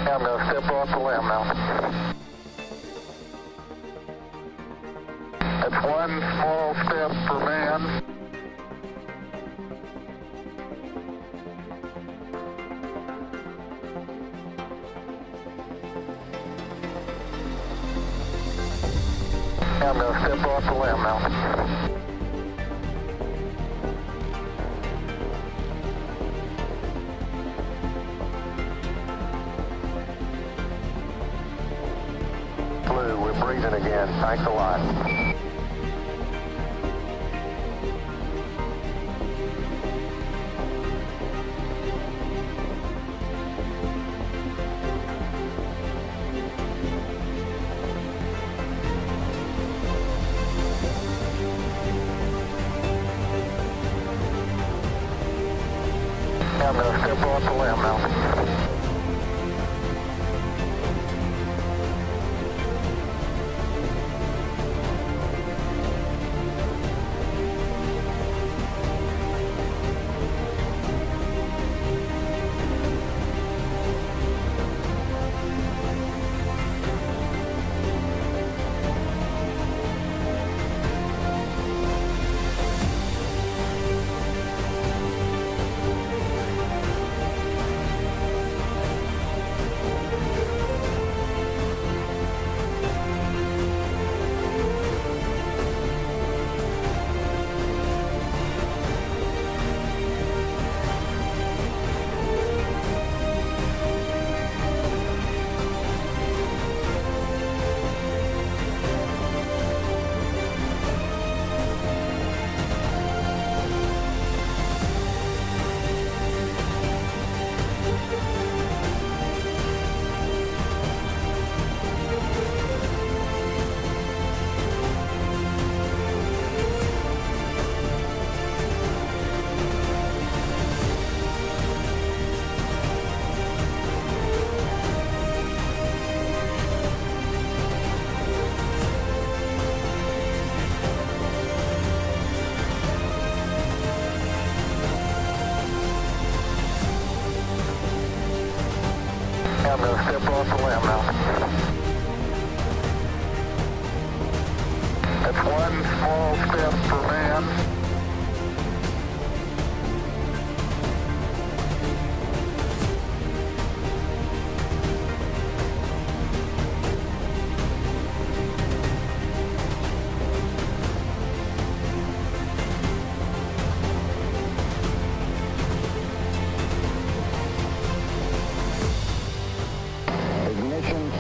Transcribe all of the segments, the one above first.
I'm going to step off the limb now. That's one small step for man. I'm going to step off the limb now. Blue, we're breathing again. Thanks a lot. I'm going to step off the limb now. I'm going to step off the limb now. That's one small step for man.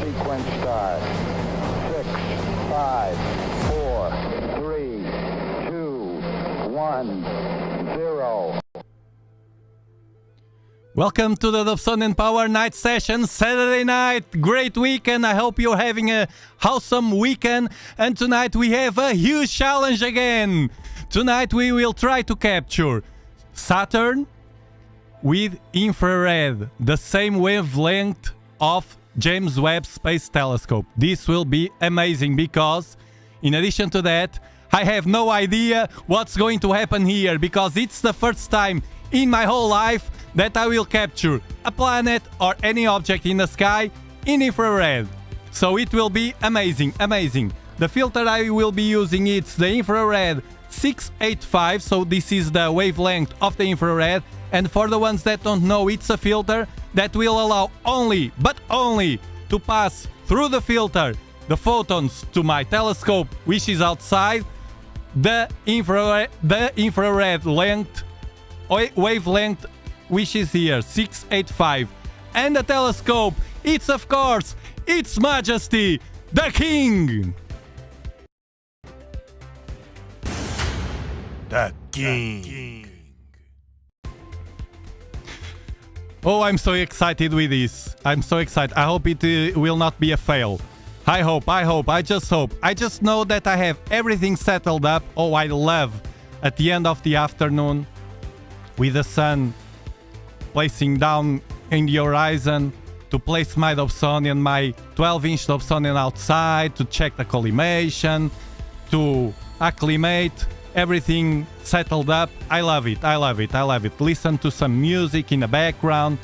Sequence start. 6, 5, 4, 3, 2, 1, 0. Welcome to the Dobsonian Power Night Session, Saturday night. Great weekend. I hope you're having a awesome weekend. And tonight we have a huge challenge again. Tonight we will try to capture Saturn with infrared, the same wavelength of James Webb Space Telescope. This will be amazing because, in addition to that, I have no idea what's going to happen here because it's the first time in my whole life that I will capture a planet or any object in the sky in infrared. So it will be amazing, amazing. The filter I will be using is the infrared 685, so this is the wavelength of the infrared. And for the ones that don't know, it's a filter that will allow only, but only, to pass through the filter the photons to my telescope, which is outside the infrared length, wavelength, which is here, 685. And the telescope, it's of course, Its Majesty, the King! The King. Oh, I'm so excited with this. I'm so excited. I hope it will not be a fail. I hope, I just hope. I just know that I have everything settled up. Oh, I love at the end of the afternoon with the sun placing down in the horizon to place my Dobsonian, my 12-inch Dobsonian outside to check the collimation, to acclimate, everything settled up. I love it, I love it, I love it. Listen to some music in the background.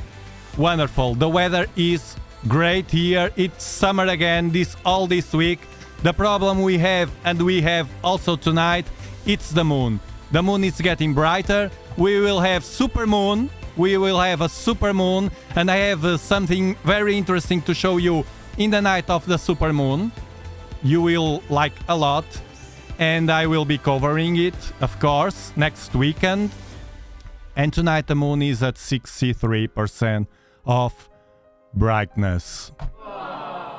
Wonderful. The weather is great here. It's summer again all this week. The problem we have, and we have also tonight, it's the moon. The moon is getting brighter. We will have supermoon. We will have a supermoon, and I have something very interesting to show you in the night of the supermoon. You will like a lot, and I will be covering it, of course, next weekend. And tonight the moon is at 63% of brightness.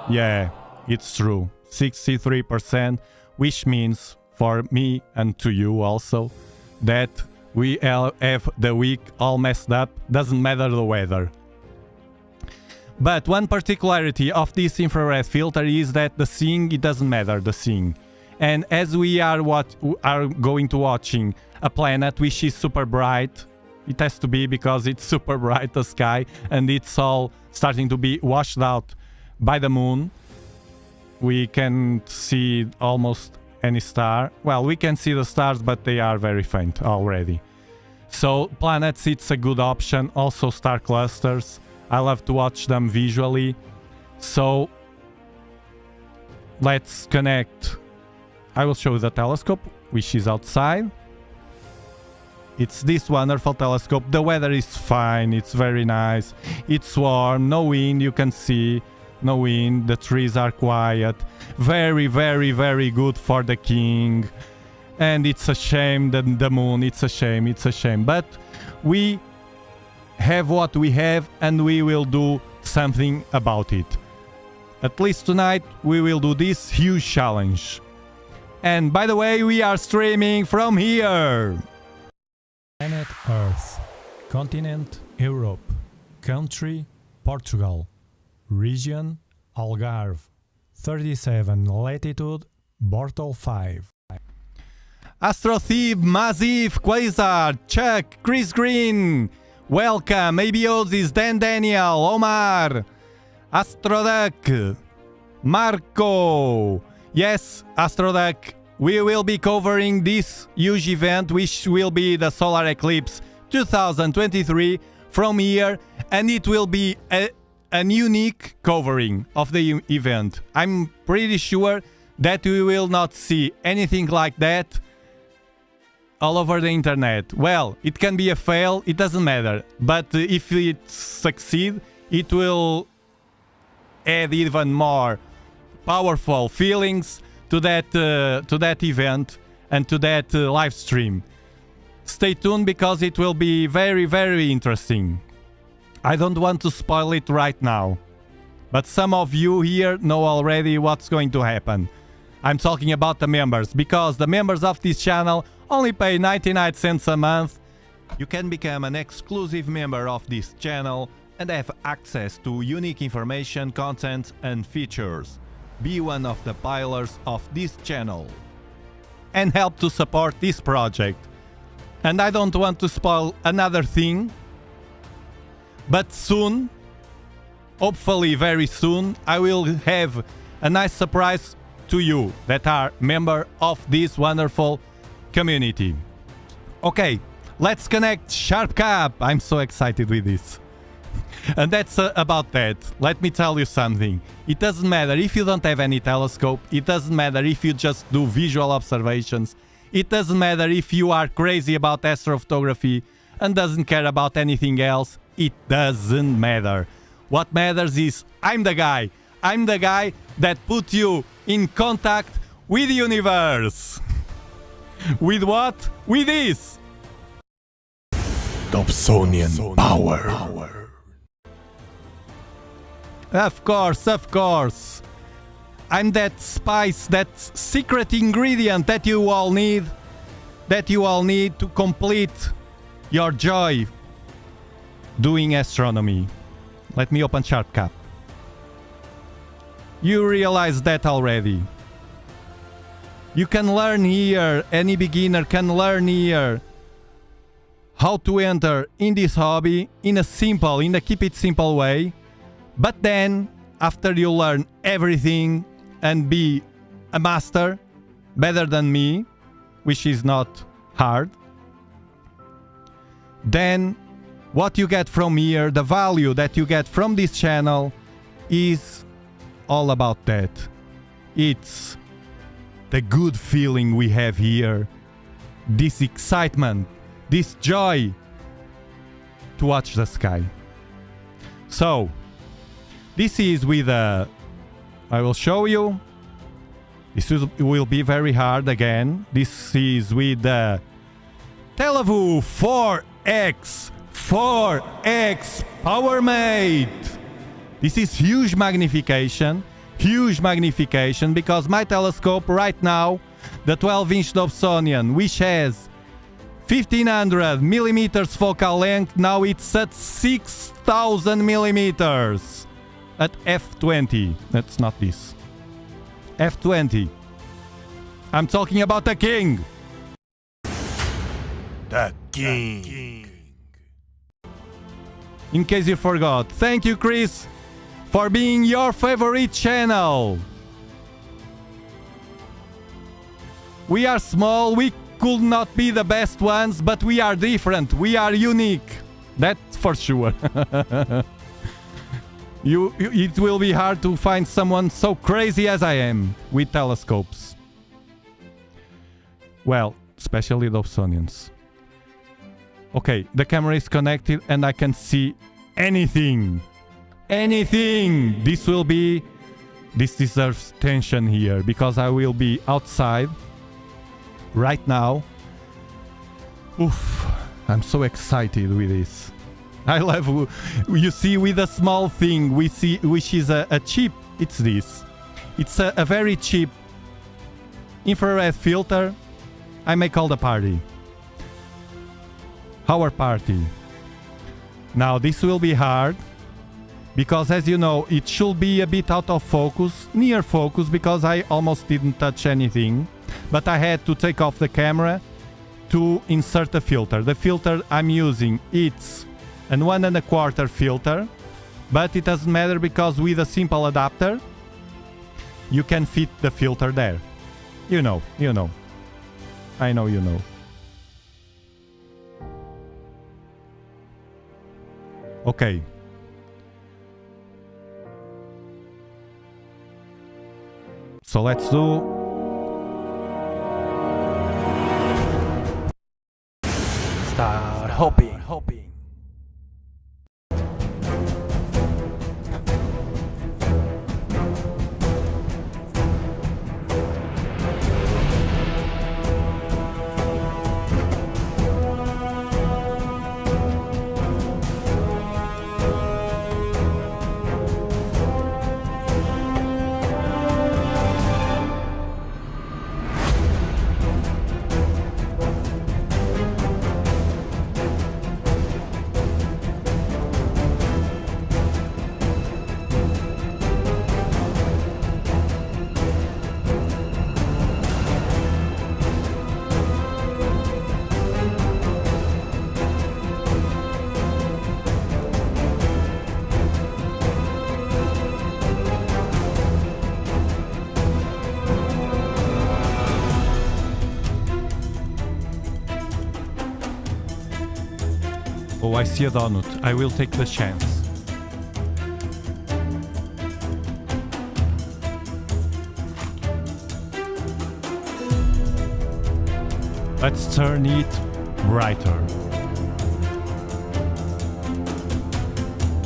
Yeah, it's true. 63%, which means for me and to you also that we have the week all messed up. Doesn't matter the weather. But one particularity of this infrared filter is that the seeing, it doesn't matter, the seeing. And as we are going to watching a planet which is super bright, it has to be because it's super bright, the sky, and it's all starting to be washed out by the moon. We can't see almost any star. Well, we can see the stars, but they are very faint already. So planets, it's a good option. Also star clusters. I love to watch them visually. So let's connect. I will show you the telescope, which is outside. It's this wonderful telescope. The weather is fine. It's very nice. It's warm. No wind, you can see. No wind. The trees are quiet. Very, very, very good for the king. And it's a shame that the moon. It's a shame. It's a shame. But we have what we have, and we will do something about it. At least tonight we will do this huge challenge. And by the way, we are streaming from here. Planet Earth, continent Europe, country Portugal, region Algarve, 37 latitude Bortle 5. Astrothebe, Maziv, Quasar, Chuck, Chris Green, welcome, ABOs, Dan Daniel, Omar, Astroduck, Marco. Yes, Astroduck, we will be covering this huge event, which will be the solar eclipse 2023 from here, and it will be an unique covering of the event. I'm pretty sure that we will not see anything like that all over the internet. Well, it can be a fail, it doesn't matter, but if it succeeds, it will add even more powerful feelings to that event and to that live stream. Stay tuned because it will be very, very interesting. I don't want to spoil it right now, but some of you here know already what's going to happen. I'm talking about the members, because the members of this channel only pay 99 cents a month. You can become an exclusive member of this channel and have access to unique information, content and features. Be one of the pillars of this channel and help to support this project. And I don't want to spoil another thing, but soon, hopefully very soon, I will have a nice surprise to you that are member of this wonderful community. Okay, let's connect Sharp Cap. I'm so excited with this. And that's about that. Let me tell you something. It doesn't matter if you don't have any telescope. It doesn't matter if you just do visual observations. It doesn't matter if you are crazy about astrophotography and doesn't care about anything else. It doesn't matter. What matters is I'm the guy. I'm the guy that put you in contact with the universe. With what? With this. Dobsonian power. Of course, of course. I'm that spice, that secret ingredient that you all need to complete your joy doing astronomy. Let me open SharpCap. You realize that already. You can learn here, any beginner can learn here how to enter in this hobby in a keep it simple way. But then, after you learn everything and be a master, better than me, which is not hard, then what you get from here, the value that you get from this channel, is all about that. It's the good feeling we have here, this excitement, this joy to watch the sky. So, this is with I will show you. This will be very hard again. This is with the Televu 4X PowerMate. This is huge magnification because my telescope right now, the 12-inch Dobsonian, which has 1500 millimeters focal length, now it's at 6000 millimeters at f20. That's not this. f20. I'm talking about the king. The king. In case you forgot. Thank you, Chris, for being your favorite channel. We are small, we could not be the best ones, but we are different, we are unique. That's for sure. It will be hard to find someone so crazy as I am with telescopes. Well, especially Dobsonians. Okay, the camera is connected and I can see anything. Anything! This deserves tension here because I will be outside right now. Oof, I'm so excited with this. I love, you see, with a small thing, we see, which is a cheap, it's this. It's a very cheap infrared filter. I may call the party. Our party. Now this will be hard because, as you know, it should be a bit out of focus, near focus, because I almost didn't touch anything, but I had to take off the camera to insert a filter. The filter I'm using, it's an 1 1/4 filter, but it doesn't matter because with a simple adapter you can fit the filter there. You know. I know you know. Okay. So let's do Start hoping. Oh, I see a donut. I will take the chance. Let's turn it brighter.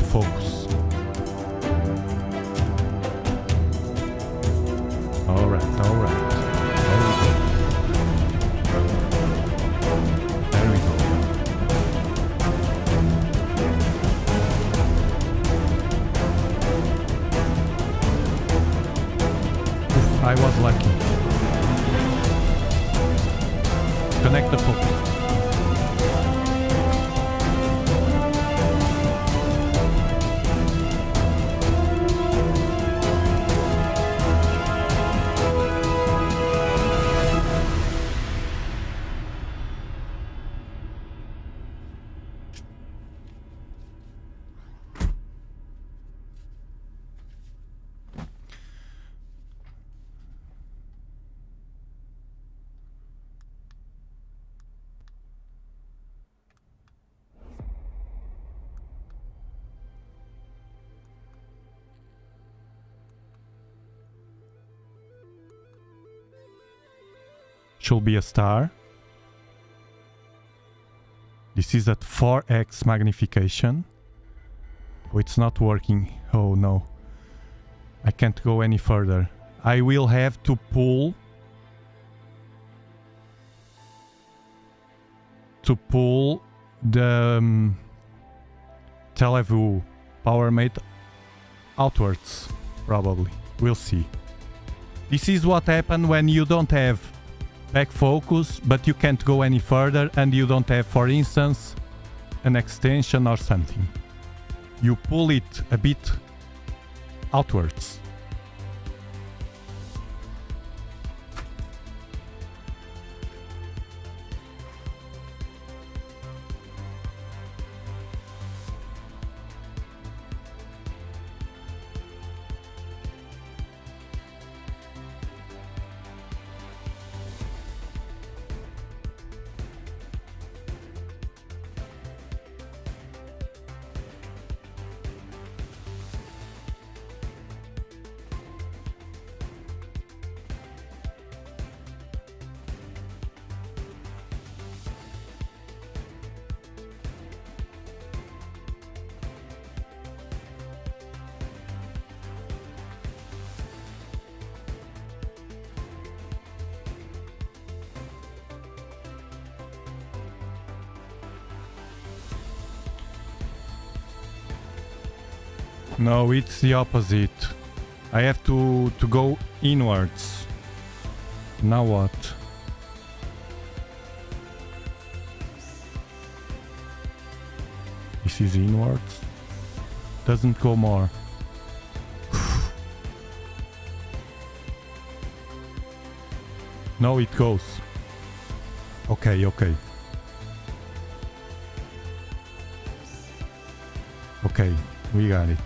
Focus. All right. There we go. I was lucky. Connect the focus. should be a star. This is at 4x magnification. Oh, it's not working. Oh no. I can't go any further. I will have to pull the Teleview power mate outwards, probably. We'll see. This is what happens when you don't have back focus, but you can't go any further and you don't have, for instance, an extension or something. You pull it a bit outwards. No, it's the opposite. I have to go inwards. Now what? This is inwards. Doesn't go more. No, it goes. Okay, okay. Okay, we got it.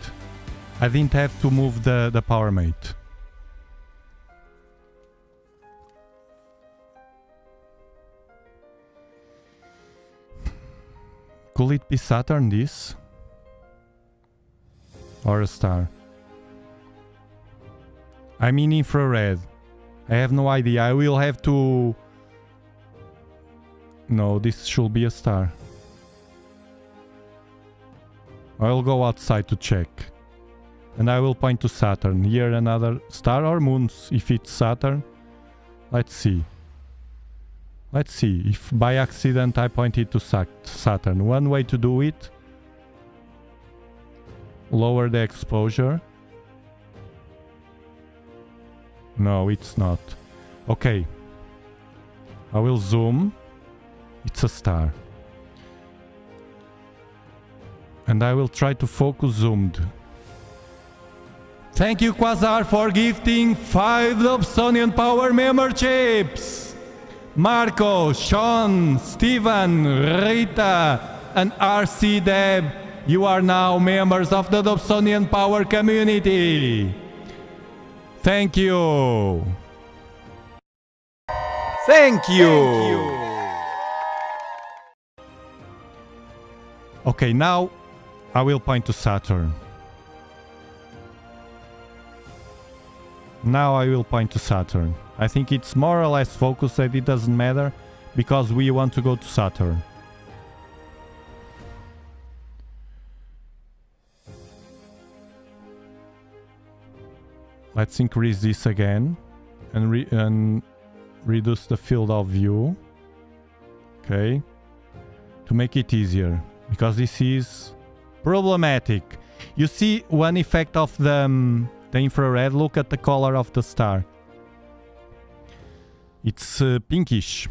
I didn't have to move the power mate. Could it be Saturn, this? Or a star? I'm in infrared. I have no idea. I will have to... No, this should be a star. I'll go outside to check. And I will point to Saturn. Here another star or moons. If it's Saturn. Let's see. Let's see. If by accident I point it to Saturn. One way to do it. Lower the exposure. No, it's not. Okay. I will zoom. It's a star. And I will try to focus zoomed. Thank you, Quasar, for gifting 5 Dobsonian Power memberships. Marco, Sean, Steven, Rita, and RC Deb, you are now members of the Dobsonian Power community. Thank you. Thank you. Okay, now I will point to Saturn. Now I will point to Saturn. I think it's more or less focused that it doesn't matter because we want to go to Saturn. Let's increase this again and reduce the field of view. Okay. To make it easier, because this is problematic. You see one effect of the infrared. Look at the color of the star. It's pinkish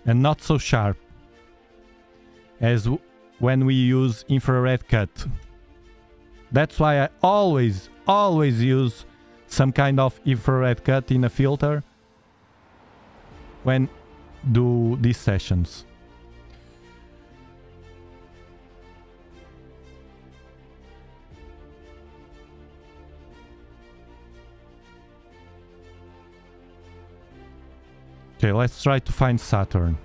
and not so sharp as when we use infrared cut. That's why I always use some kind of infrared cut in a filter when do these sessions. Okay, let's try to find Saturn.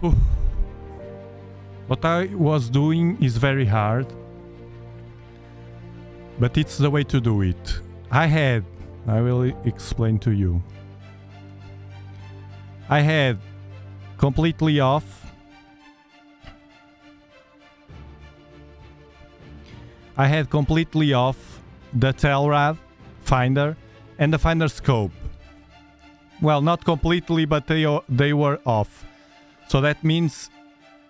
Oof. What I was doing is very hard, but it's the way to do it. I will explain to you. I had completely off. I had completely off the Telrad finder and the finder scope. Well, not completely, but they were off. So that means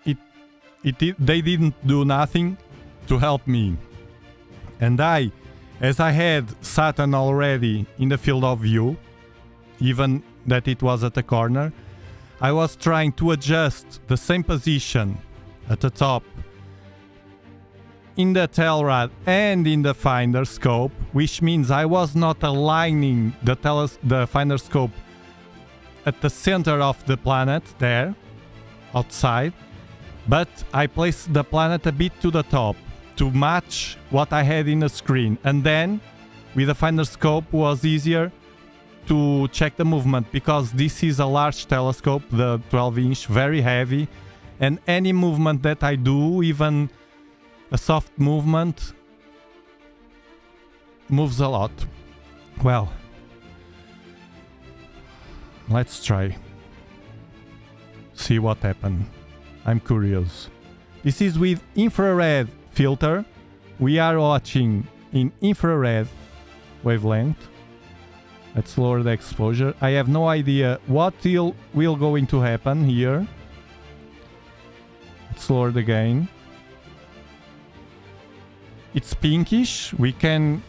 they didn't do nothing to help me. And as I had Saturn already in the field of view, even that it was at the corner, I was trying to adjust the same position at the top in the Telrad and in the finder scope, which means I was not aligning the finder scope at the center of the planet there, outside, but I placed the planet a bit to the top to match what I had in the screen, and then with the finder scope was easier to check the movement, because this is a large telescope, the 12-inch, very heavy, and any movement that I do, even a soft movement, moves a lot. Well, let's try. See what happened. I'm curious. This is with infrared filter. We are watching in infrared wavelength. Let's lower the exposure. I have no idea what will going to happen here. Let's lower the gain. It's pinkish. We can,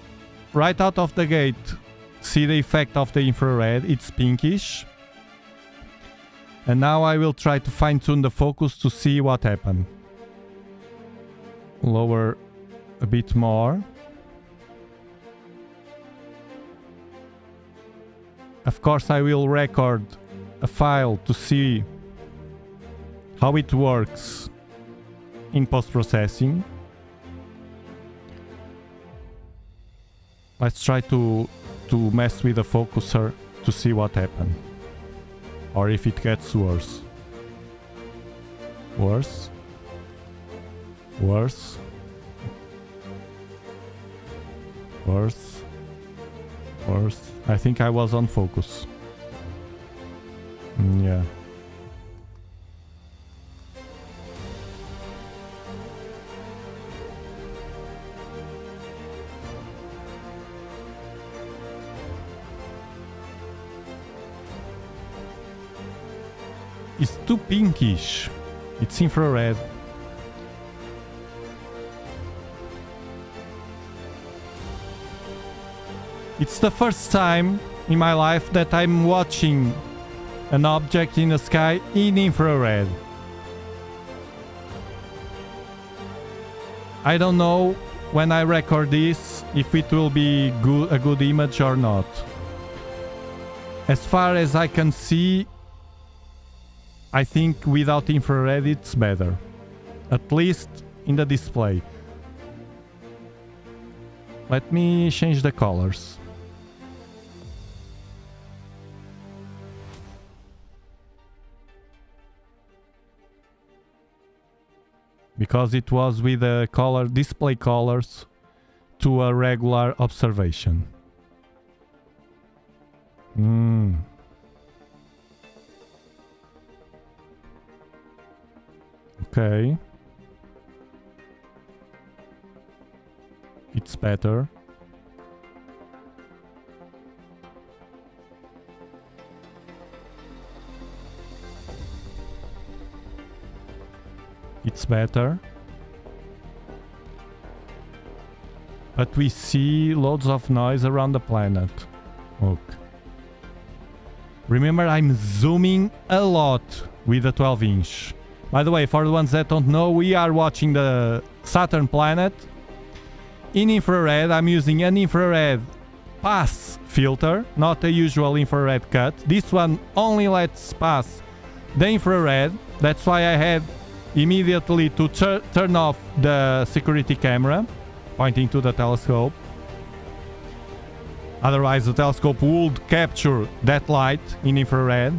right out of the gate, see the effect of the infrared. It's pinkish. And now I will try to fine-tune the focus to see what happened. Lower a bit more. Of course, I will record a file to see how it works in post-processing. Let's try to mess with the focuser to see what happened. Or if it gets worse. Worse. Worse. Worse. Worse. I think I was on focus. Yeah. It's too pinkish. It's infrared. It's the first time in my life that I'm watching an object in the sky in infrared. I don't know when I record this if it will be a good image or not. As far as I can see, I think without infrared it's better. At least in the display. Let me change the colors. Because it was with the color display colors to a regular observation. Okay. It's better. It's better. But we see loads of noise around the planet. Look. Remember, I'm zooming a lot with the 12-inch. By the way, for the ones that don't know, we are watching the Saturn planet in infrared. I'm using an infrared pass filter, not a usual infrared cut. This one only lets pass the infrared. That's why I had immediately to turn off the security camera pointing to the telescope. Otherwise the telescope would capture that light in infrared.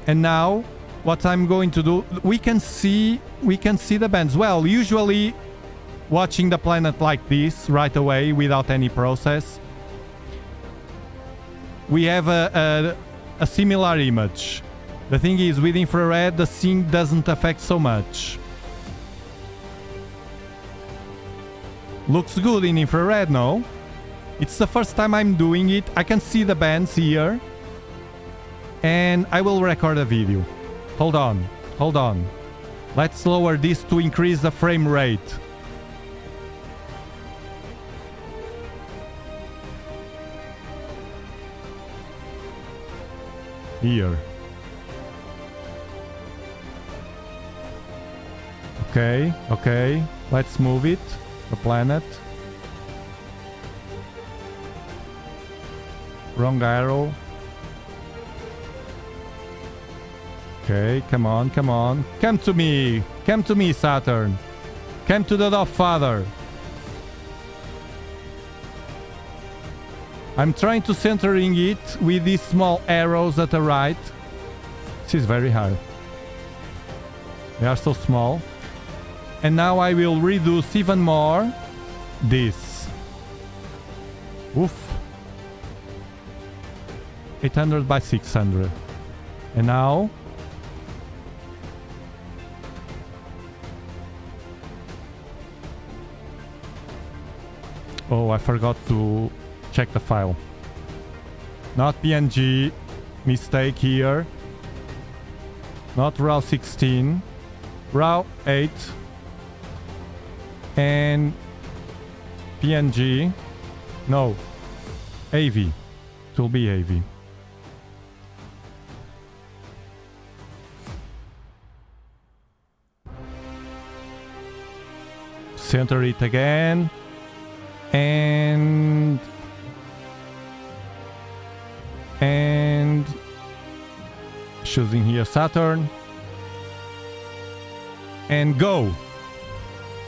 And now what I'm going to do, we can see the bands. Well, usually watching the planet like this right away without any process, we have a similar image. The thing is, with infrared, the sync doesn't affect so much. Looks good in infrared, no? It's the first time I'm doing it. I can see the bands here. And I will record a video. Hold on. Let's lower this to increase the frame rate. Here. Okay. Let's move it. The planet. Wrong arrow. Okay, come on. Come to me, Saturn. Come to the Godfather. I'm trying to centering it with these small arrows at the right. This is very hard. They are so small. And now I will reduce even more this. Oof. 800 by 600. And now... Oh, I forgot to check the file. Not PNG. Mistake here. Not RAW 16. RAW 8. And PNG. No. AV. It will be AV. Center it again. And choosing here Saturn. And go.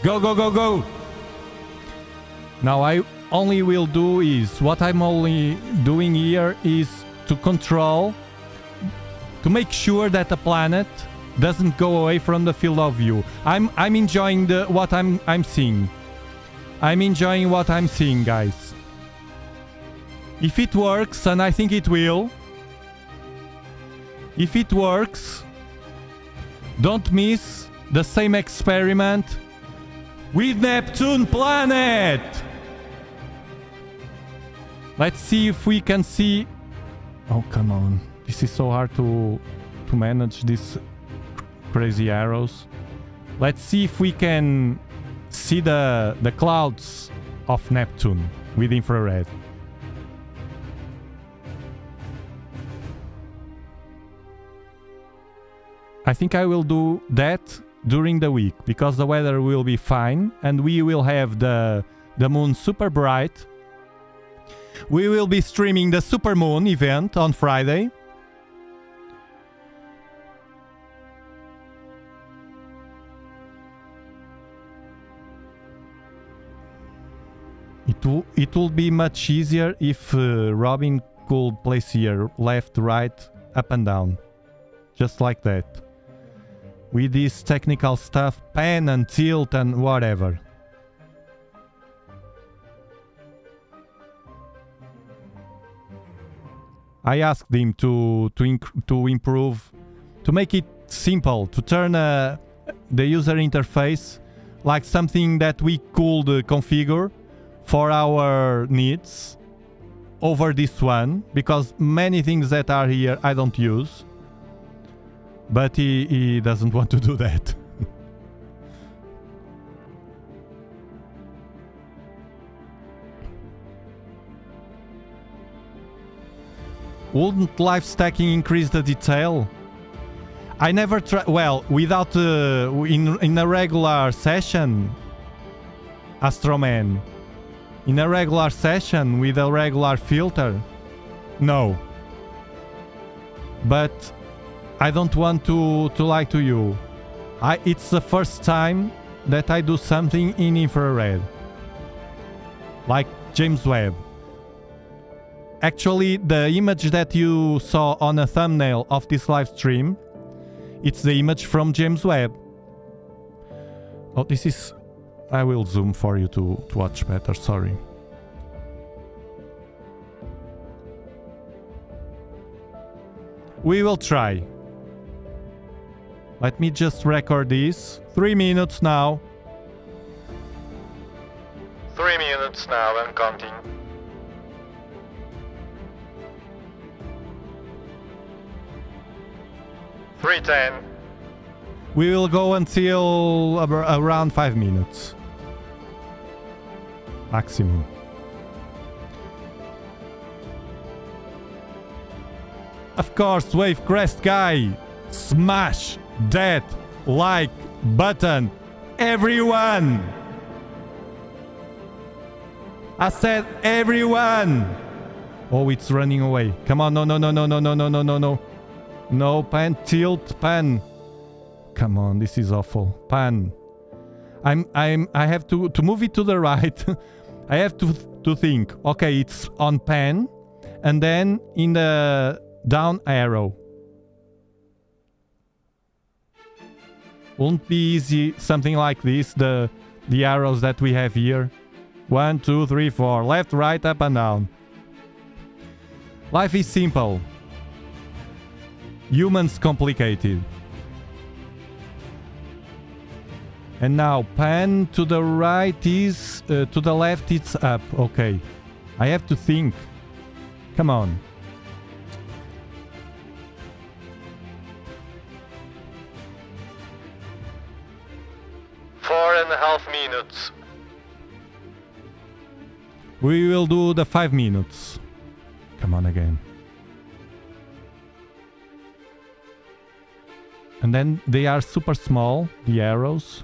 Go. Now I only will do is, what I'm only doing here is to control, to make sure that the planet doesn't go away from the field of view. I'm enjoying what I'm seeing. I'm enjoying what I'm seeing, guys. If it works, and I think it will, if it works, don't miss the same experiment with Neptune planet. Let's see if we can see... Oh, come on. This is so hard to manage these crazy arrows. Let's see if we can see the clouds of Neptune with infrared. I think I will do that during the week because the weather will be fine and we will have the moon super bright. We will be streaming the supermoon event on Friday. It will be much easier if Robin could place here left, right, up and down. Just like that. With this technical stuff, pan and tilt and whatever. I asked him to improve, to make it simple, to turn the user interface like something that we could configure for our needs over this one, because many things that are here I don't use. But he doesn't want to do that. Wouldn't live stacking increase the detail? I never try. Well, without in a regular session, Astroman. In a regular session with a regular filter, no. But I don't want to lie to you. It's the first time that I do something in infrared. Like James Webb. Actually, the image that you saw on a thumbnail of this live stream It's the image from James Webb. Oh, this is... I will zoom for you to watch better, sorry. We will try. Let me just record this. 3 minutes now. 3 minutes now and counting. $3.10. We will go until around 5 minutes. Maximum. Of course, Wave Crest guy, smash that like button, everyone. I said everyone. Oh, it's running away. Come on, no, no, no, no, no, no, no, no, no, no. No, pan, tilt, pan. Come on, this is awful. Pan. I have to move it to the right. I have to think. Okay, it's on pan, and then in the down arrow. Won't be easy, something like this, the arrows that we have here. 1, 2, 3, 4. Left, right, up and down. Life is simple. Humans complicated. And now pan to the right is... to the left it's up. Okay. I have to think. Come on. Four and a half minutes. We will do the 5 minutes. Come on again. And then they are super small, the arrows.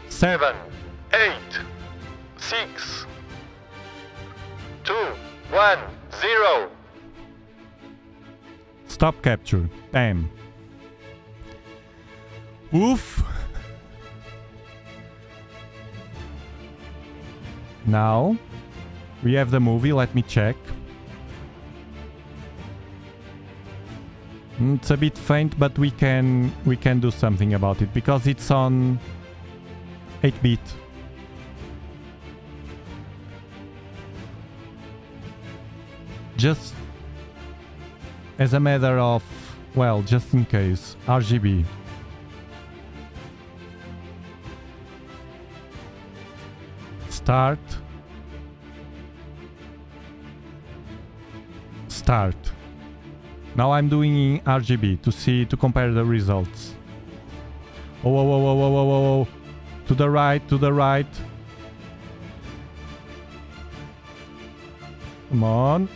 Seven, 8, 6, 2, 1, 0. Stop capture. Bam. Oof. Now we have the movie. Let me check. It's a bit faint, but we can do something about it because it's on 8-bit. Just as a matter of, well, just in case, RGB. Start. Start. Now I'm doing in RGB to compare the results. Oh, whoa, whoa, whoa, whoa, whoa, whoa, whoa. To the right, to the right. Come on.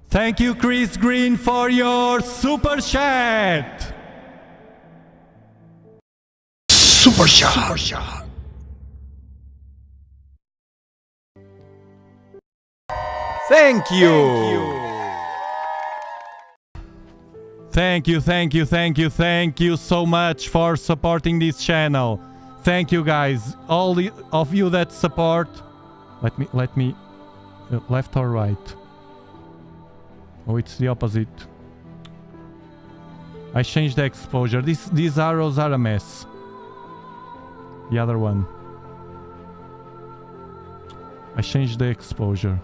Thank you, Chris Green, for your super chat. Super shot. Thank you. Thank you so much for supporting this channel. Thank you guys, all of you that support. Let me left or right? Oh, it's the opposite. I changed the exposure. These arrows are a mess. The other one. I changed the exposure.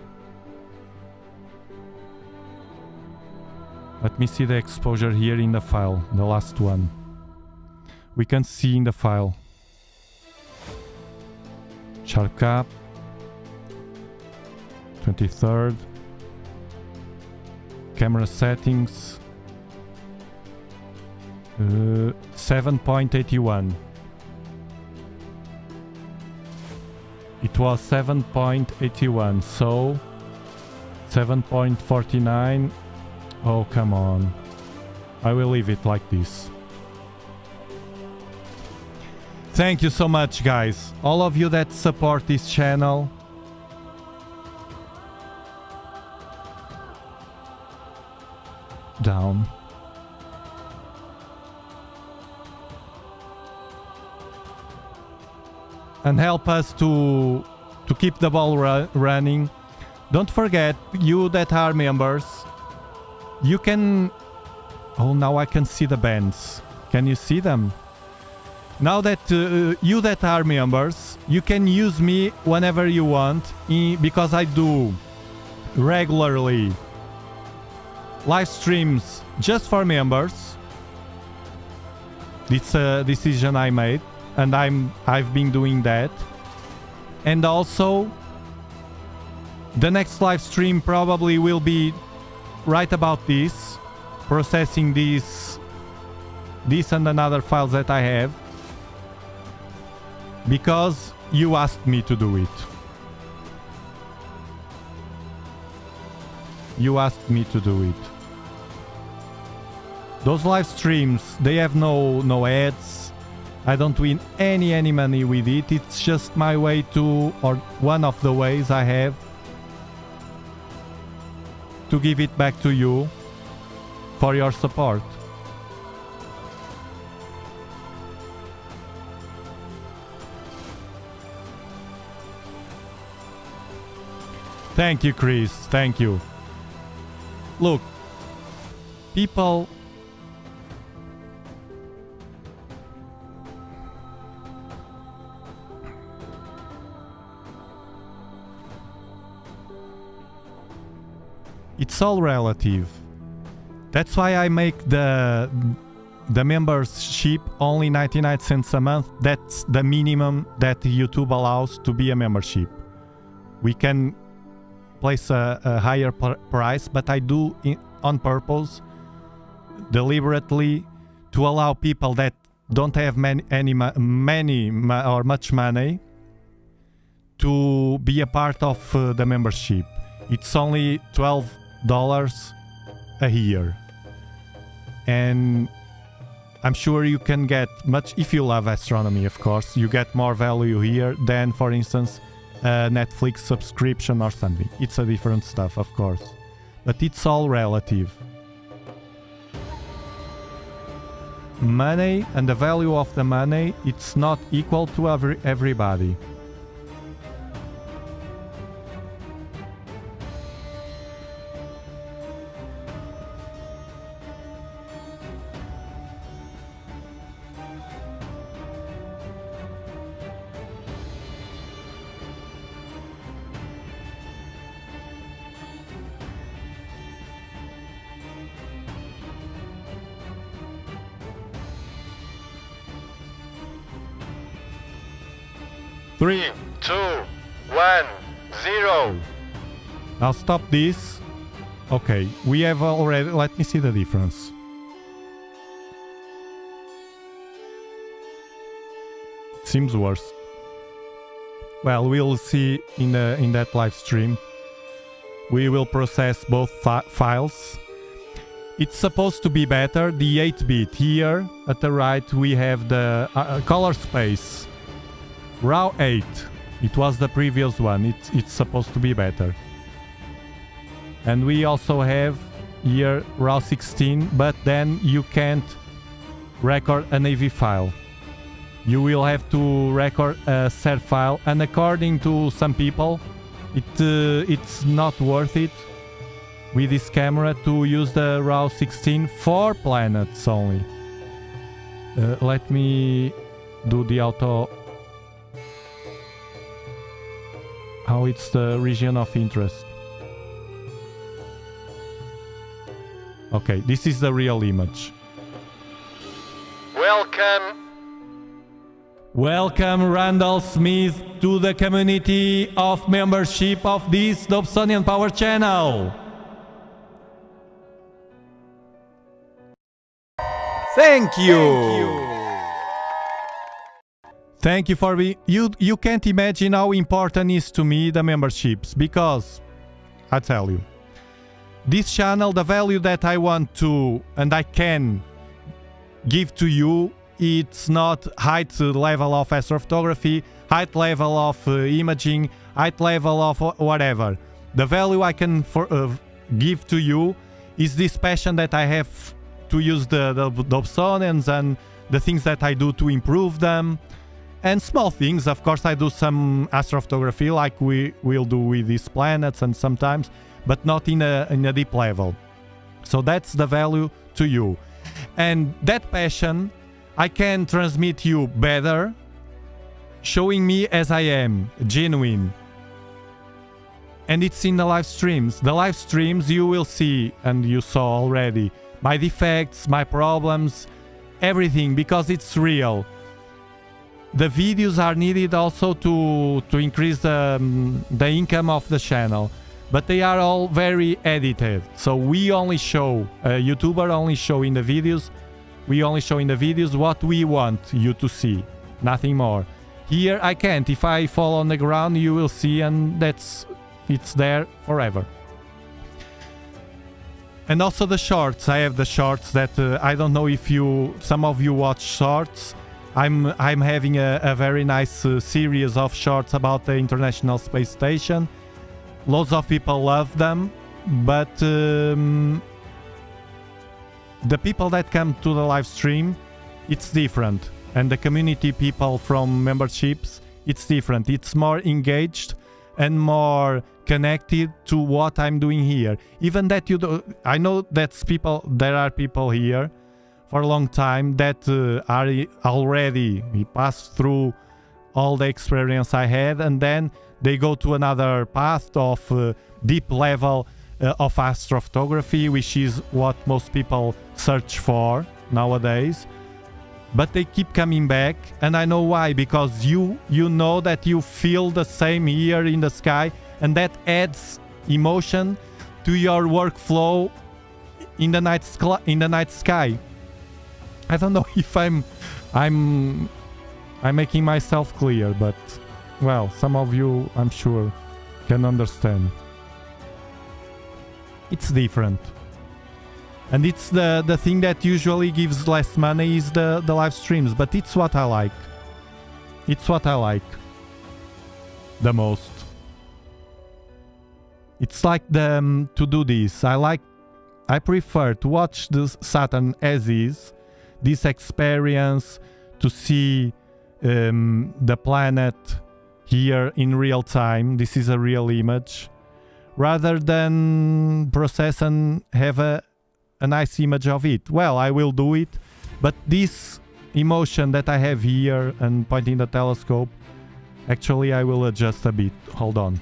Let me see the exposure here in the file, the last one. We can see in the file. Sharp cap. 23rd. Camera settings. 7.81. It was 7.81, so 7.49. Oh, come on. I will leave it like this. Thank you so much, guys. All of you that support this channel. Down. and help us to keep the ball running. Don't forget, you that are members, you can... Oh, now I can see the bands. Can you see them? Now that you that are members, you can use me whenever you want, because I do regularly live streams just for members. It's a decision I made, and I've been doing that. And also, the next live stream probably will be right about this, processing this and another files that I have, because you asked me to do it. You asked me to do it. Those live streams, they have no ads. I don't win any money with it. It's just my way to, or one of the ways I have to give it back to you for your support. Thank you, Chris. Thank you. Look, people... It's all relative. That's why I make the membership only 99 cents a month. That's the minimum that YouTube allows to be a membership. We can place a higher price, but I do on purpose, deliberately, to allow people that don't have many or much money to be a part of the membership. It's only $12 a year, and I'm sure you can get much, if you love astronomy, of course, you get more value here than, for instance, a Netflix subscription or something. It's a different stuff, of course, but it's all relative. Money and the value of the money, it's not equal to everybody. Three, two, one, zero. Now stop this. Okay, we have already... Let me see the difference. Seems worse. Well, we'll see in that live stream. We will process both files. It's supposed to be better. The 8-bit here at the right, we have the color space. RAW 8. It was the previous one. It's supposed to be better. And we also have here RAW 16, but then you can't record an AV file. You will have to record a SER file, and according to some people, it's not worth it with this camera to use the RAW 16 for planets only. Let me do the auto... How it's the region of interest. Okay, this is the real image. Welcome. Welcome, Randall Smith, to the community of membership of this Dobsonian Power channel. Thank you. Thank you for being... You can't imagine how important is to me the memberships, because I tell you, this channel, the value that I want to and I can give to you, it's not height level of astrophotography, height level of imaging, height level of whatever. The value I can give to you is this passion that I have to use the Dobsonians and the things that I do to improve them. And small things, of course, I do some astrophotography like we will do with these planets and sometimes, but not in a deep level. So that's the value to you. And that passion I can transmit you better, showing me as I am, genuine. And it's in the live streams. The live streams you will see, and you saw already, my defects, my problems, everything, because it's real. The videos are needed also to increase the income of the channel, but they are all very edited. So we only show, YouTuber only show in the videos, we only show in the videos what we want you to see, nothing more. Here I can't. If I fall on the ground, you will see, and it's there forever. And also the shorts. I have the shorts that I don't know if some of you watch shorts. I'm having a very nice series of shorts about the International Space Station. Lots of people love them, but the people that come to the live stream, it's different. And the community people from memberships, it's different. It's more engaged and more connected to what I'm doing here. Even that I know there are people here for a long time that are already passed through all the experience I had, and then they go to another path of deep level of astrophotography, which is what most people search for nowadays. But they keep coming back, and I know why, because you know that you feel the same here in the sky, and that adds emotion to your workflow in the night sky. I don't know if I'm making myself clear, but well, some of you, I'm sure, can understand. It's different. And it's the thing that usually gives less money is the live streams, but it's what I like. It's what I like the most. It's like to do this. I prefer to watch the Saturn as is, this experience, to see the planet here in real time. This is a real image, rather than process and have a nice image of it. Well, I will do it, but this emotion that I have here and pointing the telescope, actually I will adjust a bit. Hold on.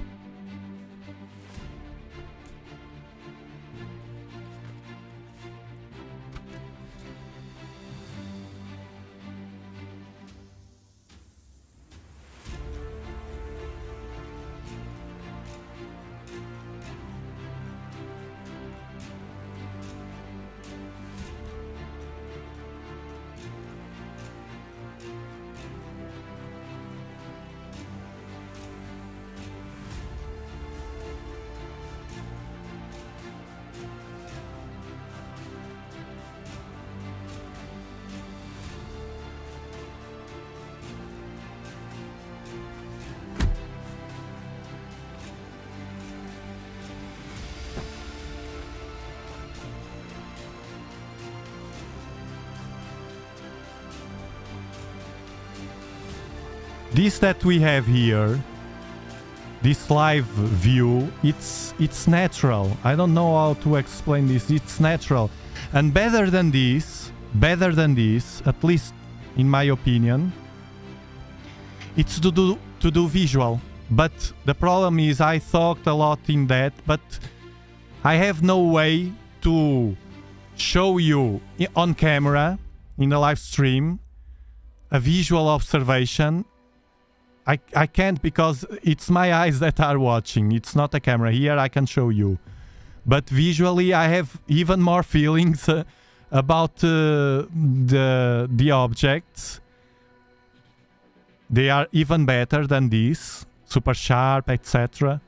This that we have here, this live view, it's natural. I don't know how to explain this. It's natural. And better than this, at least in my opinion, it's to do visual. But the problem is I thought a lot in that, but I have no way to show you on camera, in a live stream, a visual observation. I can't, because it's my eyes that are watching. It's not a camera. Here I can show you. But visually I have even more feelings about the objects. They are even better than this, super sharp, etc.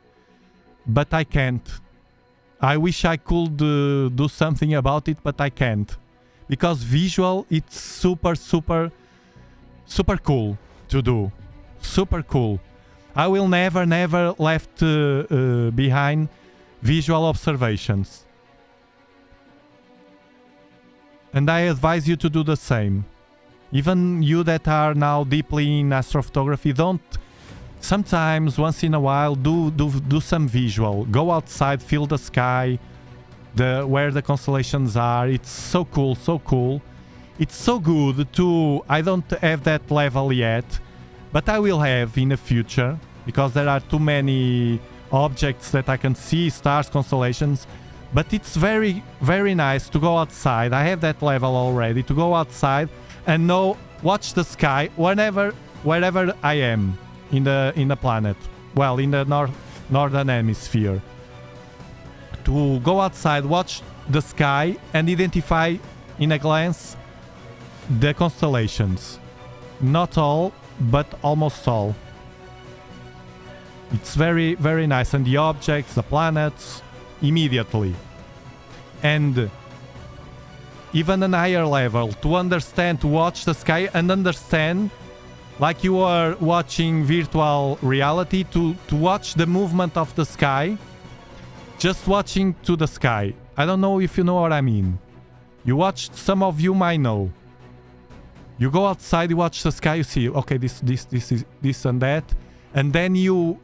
But I can't. I wish I could do something about it, but I can't. Because visual, it's super cool to do. Super cool. I will never left behind visual observations. And I advise you to do the same. Even you that are now deeply in astrophotography, don't sometimes once in a while do some visual. Go outside, feel the sky, where the constellations are. It's so cool, so cool. It's so good to... I don't have that level yet, but I will have in the future, because there are too many objects that I can see, stars, constellations. But it's very, very nice to go outside. I have that level already, to go outside and watch the sky wherever I am in the planet. Well, in the northern hemisphere. To go outside, watch the sky and identify in a glance the constellations. Not all, but almost all. It's very, very nice. And the objects, the planets, immediately. And even an higher level, to understand, to watch the sky and understand, like you are watching virtual reality, to watch the movement of the sky, just watching to the sky. I don't know if you know what I mean. You watch, some of you might know. You go outside, you watch the sky, you see, okay, this is this and that, and then you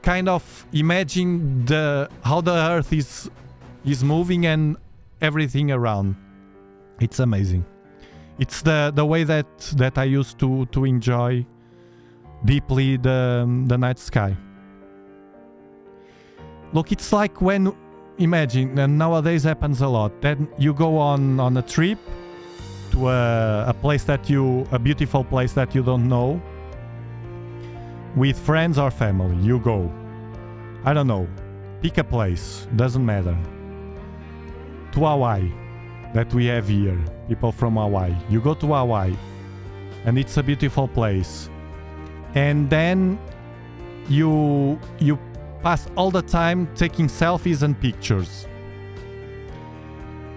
kind of imagine how the Earth is moving and everything around. It's amazing. It's the way that I used to enjoy deeply the night sky. Look, it's like when, imagine, and nowadays happens a lot, then you go on a trip to a place a beautiful place that you don't know, with friends or family. You go, I don't know, pick a place, doesn't matter, to Hawaii, that we have here, people from Hawaii. You go to Hawaii, and it's a beautiful place, and then you pass all the time taking selfies and pictures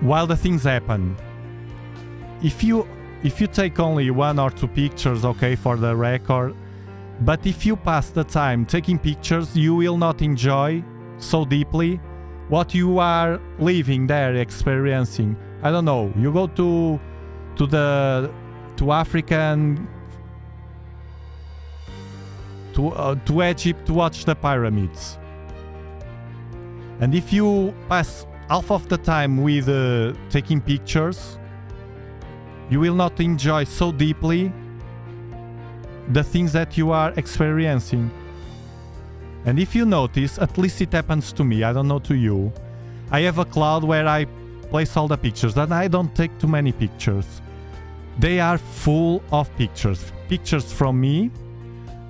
while the things happen. If you take only 1 or 2 pictures, okay, for the record, but if you pass the time taking pictures, you will not enjoy so deeply what you are living there, experiencing. I don't know, you go to Africa and to Egypt to watch the pyramids, and if you pass half of the time with taking pictures, you will not enjoy so deeply the things that you are experiencing. And if you notice, at least it happens to me, I don't know to you, I have a cloud where I place all the pictures, and I don't take too many pictures. They are full of pictures. Pictures from me,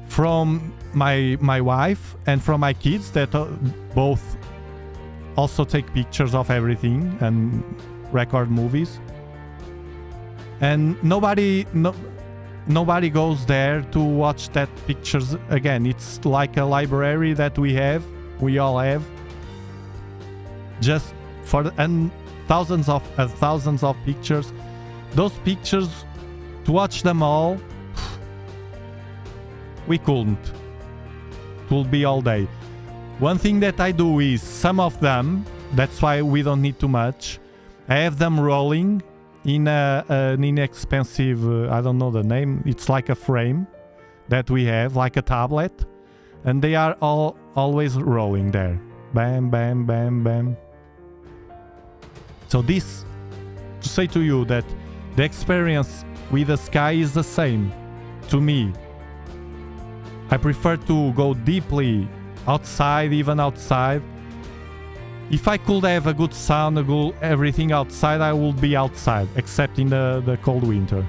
from my wife, and from my kids that both also take pictures of everything and record movies. And nobody goes there to watch that pictures again. It's like a library that we all have, just for and thousands of pictures. Those pictures, to watch them all, we couldn't. It will be all day. One thing that I do is some of them, that's why we don't need too much, I have them rolling in an inexpensive, I don't know the name, it's like a frame that we have, like a tablet, and they are always rolling there. Bam, bam, bam, bam. So this, to say to you that the experience with the sky is the same to me. I prefer to go deeply outside, even outside. If I could have a good sound, everything outside, I would be outside, except in the cold winter.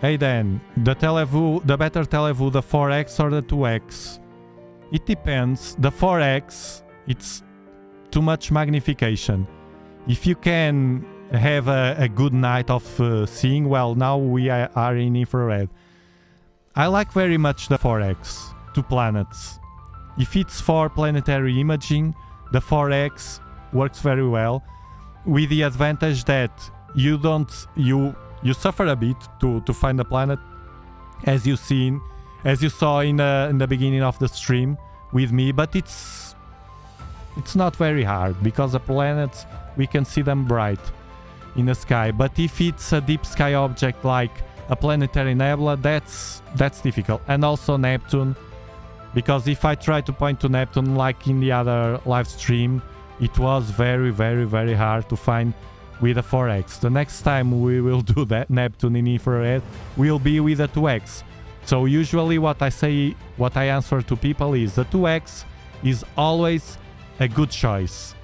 Hey Dan, the better Teleview, the 4X or the 2X? It depends. The 4X, it's too much magnification. If you can have a good night of seeing, well, now we are in infrared. I like very much the 4X, 2 planets. If it's for planetary imaging, the 4X works very well, with the advantage that you You suffer a bit to find the planet, as you saw in the beginning of the stream with me, but it's not very hard because the planets, we can see them bright in the sky. But if it's a deep sky object like a planetary nebula, that's difficult. And also Neptune, because if I try to point to Neptune like in the other live stream, it was very, very, very hard to find with a 4x. The next time we will do that Neptune in infrared will be with a 2x. So usually what I answer to people is the 2x is always a good choice.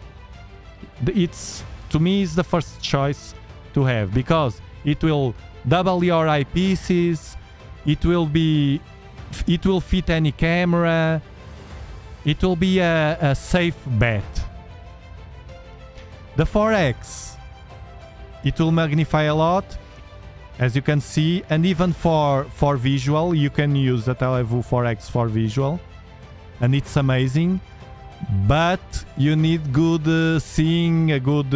To me, it's the first choice to have because it will double your eyepieces. It will fit any camera. It will be a safe bet. The 4x, it will magnify a lot, as you can see, and even for visual, you can use the Televu 4x for visual, and it's amazing. But you need good seeing, a good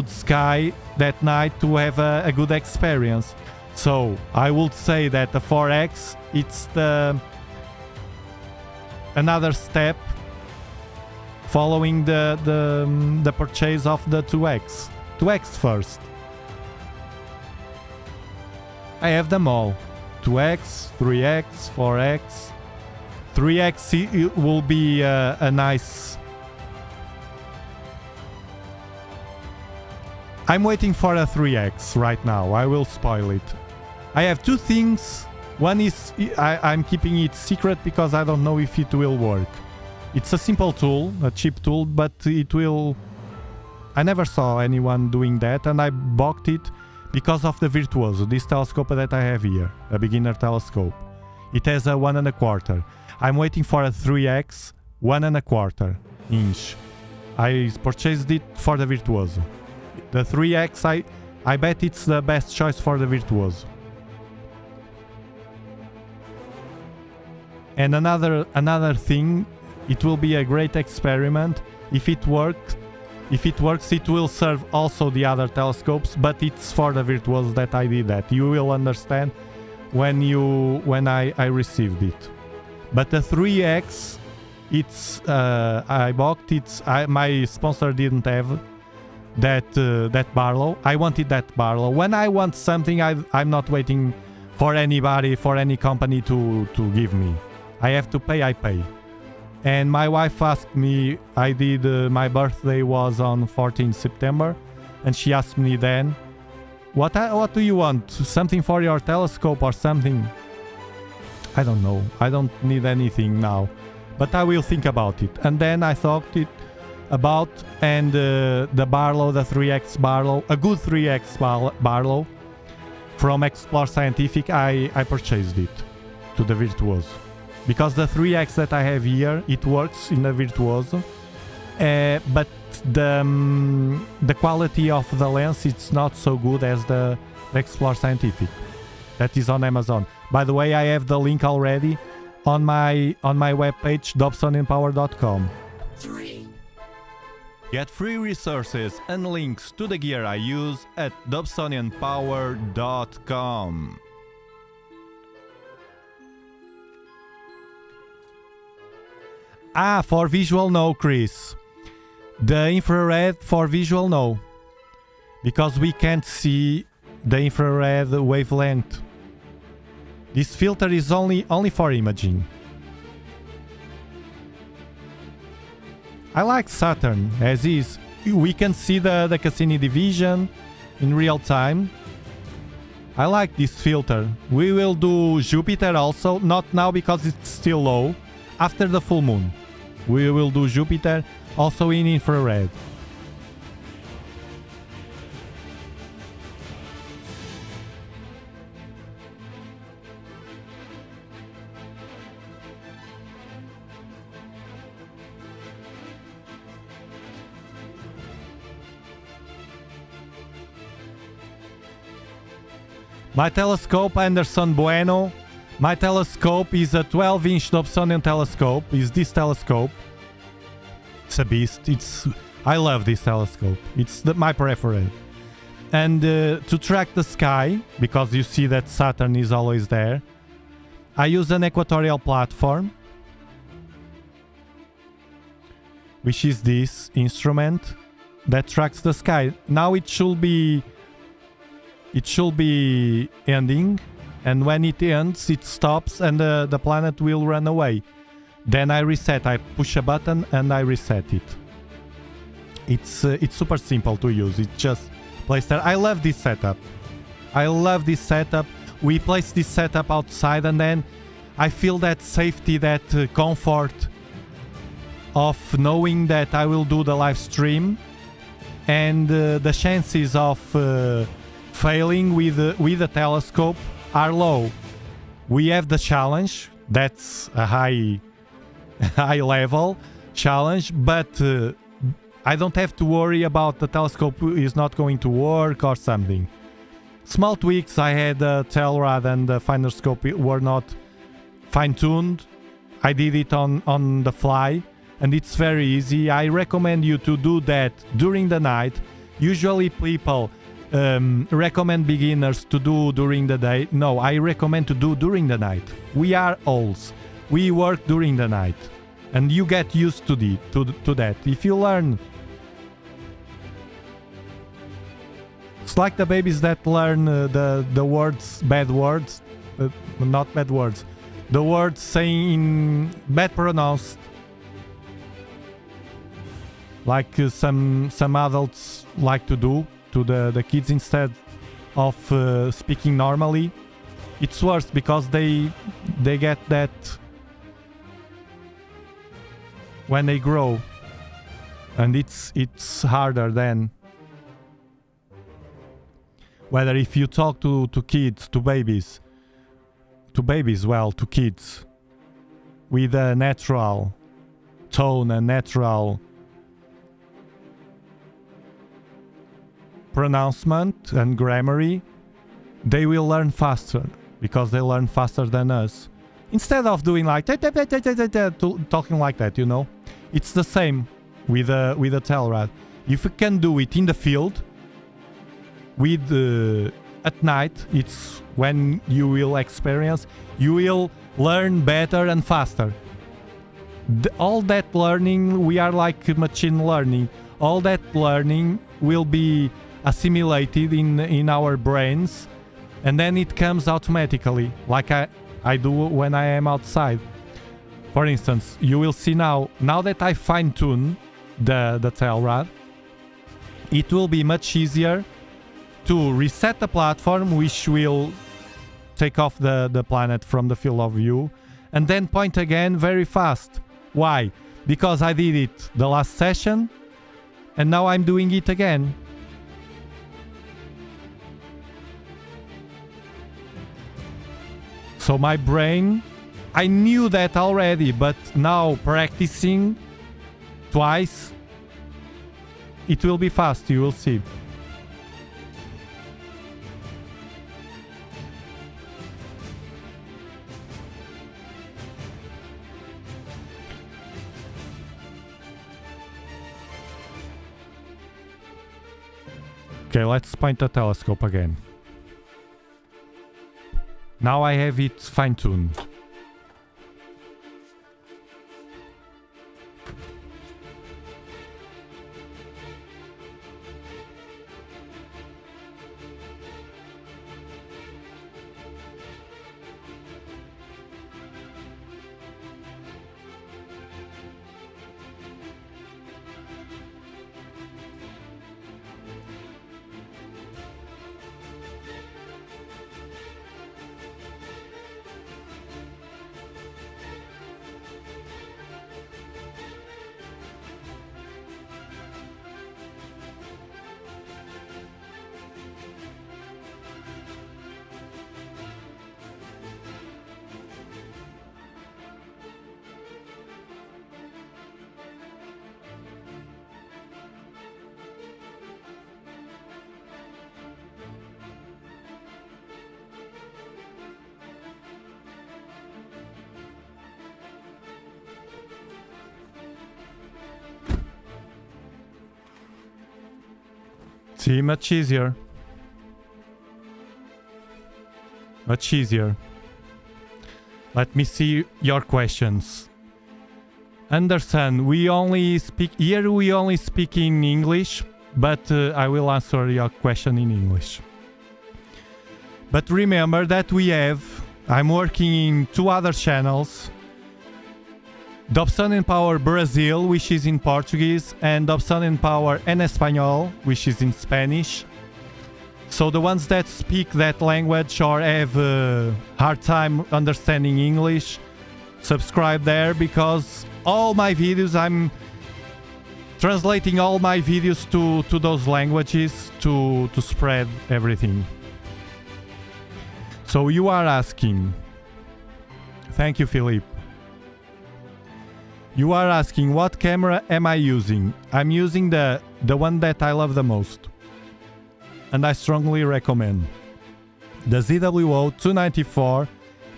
sky that night to have a good experience. So I would say that the 4x, it's another step following the purchase of the 2x. 2x first. I have them all. 2x, 3x, 4x. 3x it will be a nice... I'm waiting for a 3x right now. I will spoil it. I have two things. One is I'm keeping it secret because I don't know if it will work. It's a simple tool, a cheap tool, but it will... I never saw anyone doing that, and I bought it because of the Virtuoso, this telescope that I have here, a beginner telescope. It has a 1 1/4. I'm waiting for a 3x 1 1/4 inch. I purchased it for the Virtuoso. The 3x, I bet it's the best choice for the Virtuoso. And another thing, it will be a great experiment. If it works, it will serve also the other telescopes, but it's for the Virtuoso that I did that. You will understand when I received it. But the 3x, I bought it. My sponsor didn't have that Barlow. I wanted that Barlow. When I want something, I'm not waiting for anybody, for any company to give me. I have to pay, I pay. And my wife asked me, my birthday was on 14 September, and she asked me then, what do you want? Something for your telescope or something? I don't know. I don't need anything now, but I will think about it. And then I thought and the Barlow, the 3x Barlow, a good 3x Barlow from Explore Scientific, I purchased it to the Virtuoso. Because the 3x that I have here, it works in the Virtuoso, but the quality of the lens, it's not so good as the Explore Scientific. That is on Amazon. By the way, I have the link already on my webpage, dobsonianpower.com. Get free resources and links to the gear I use at dobsonianpower.com. For visual, no, Chris. The infrared for visual, no. Because we can't see the infrared wavelength. This filter is only for imaging. I like Saturn as is. We can see the Cassini division in real time. I like this filter. We will do Jupiter also, not now because it's still low. After the full moon, we will do Jupiter also in infrared. My telescope, Anderson Bueno. My telescope is a 12-inch Dobsonian telescope. Is this telescope? It's a beast. I love this telescope. It's my preference. And to track the sky, because you see that Saturn is always there, I use an equatorial platform, which is this instrument that tracks the sky. Now it should be ending, and when it ends, it stops and the planet will run away. Then I reset. I push a button and I reset it. It's super simple to use. It just plays there. I love this setup. We place this setup outside, and then I feel that safety, that comfort of knowing that I will do the live stream, and the chances of failing with a telescope are low. We have the challenge. That's a high level challenge, but I don't have to worry about the telescope is not going to work or something. Small tweaks. I had the tail rod and the finder scope were not fine-tuned. I did it on the fly, and it's very easy. I recommend you to do that during the night. Usually people recommend beginners to do during the day. No, I recommend to do during the night. We are owls. We work during the night, and you get used to that. If you learn, it's like the babies that learn the words, bad words, not bad words, the words saying in bad pronounced, like some adults like to do to the kids instead of speaking normally. It's worse because they get that when they grow, and it's harder then. Whether if you talk to kids, to babies, well, to kids, with a natural tone and natural pronouncement and grammar, they will learn faster, because they learn faster than us. Instead of doing like talking like that, you know, it's the same with a tail rod. If you can do it in the field, with at night, it's when you will experience, you will learn better and faster. All that learning, we are like machine learning. All that learning will be assimilated in our brains, and then it comes automatically, like I do when I am outside. For instance, you will see now that I fine-tune the tail rod, it will be much easier to reset the platform, which will take off the planet from the field of view, and then point again very fast. Why? Because I did it the last session, and now I'm doing it again. So my brain, I knew that already, but now practicing twice, it will be fast, you will see. Okay, let's point the telescope again. Now I have it fine-tuned. See, much easier. Much easier. Let me see your questions. Anderson, we only speak in English, but I will answer your question in English. But remember that I'm working in 2 other channels. Dobsonian Power Brazil, which is in Portuguese, and Dobsonian Power en Español, which is in Spanish. So the ones that speak that language or have a hard time understanding English, subscribe there, because all my videos, I'm translating all my videos to those languages to spread everything. So you are asking, thank you, Philippe. You are asking, what camera am I using? I'm using the one that I love the most, and I strongly recommend the ZWO 294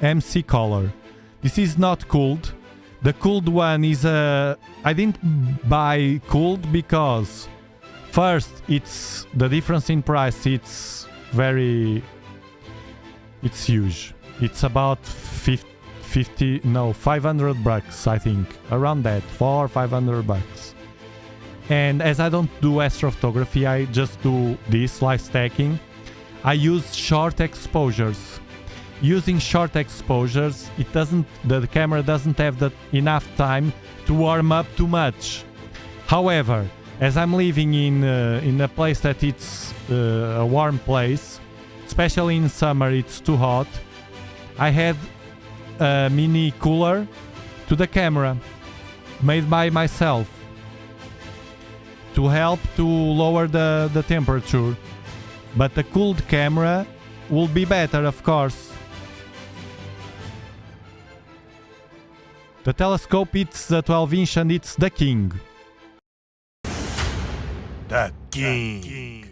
MC Color. This is not cooled. The cooled one is I didn't buy cooled because first, it's the difference in price. It's huge. It's about 500 bucks, I think, around that, 400 or 500 bucks. And as I don't do astrophotography, I just do this light stacking. I use short exposures. Using short exposures, the camera doesn't have enough time to warm up too much. However, as I'm living in a place that it's a warm place, especially in summer, it's too hot, I had a mini cooler to the camera made by myself to help to lower the temperature. But the cooled camera will be better, of course. The telescope, it's the 12-inch and it's the king. The king.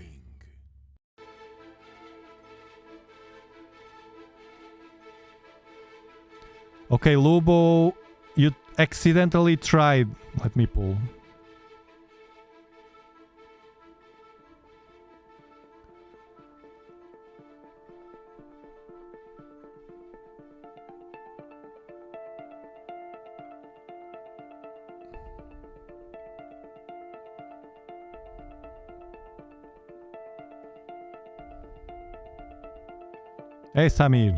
Okay, Lubo, you accidentally tried. Let me pull. Hey, Samir.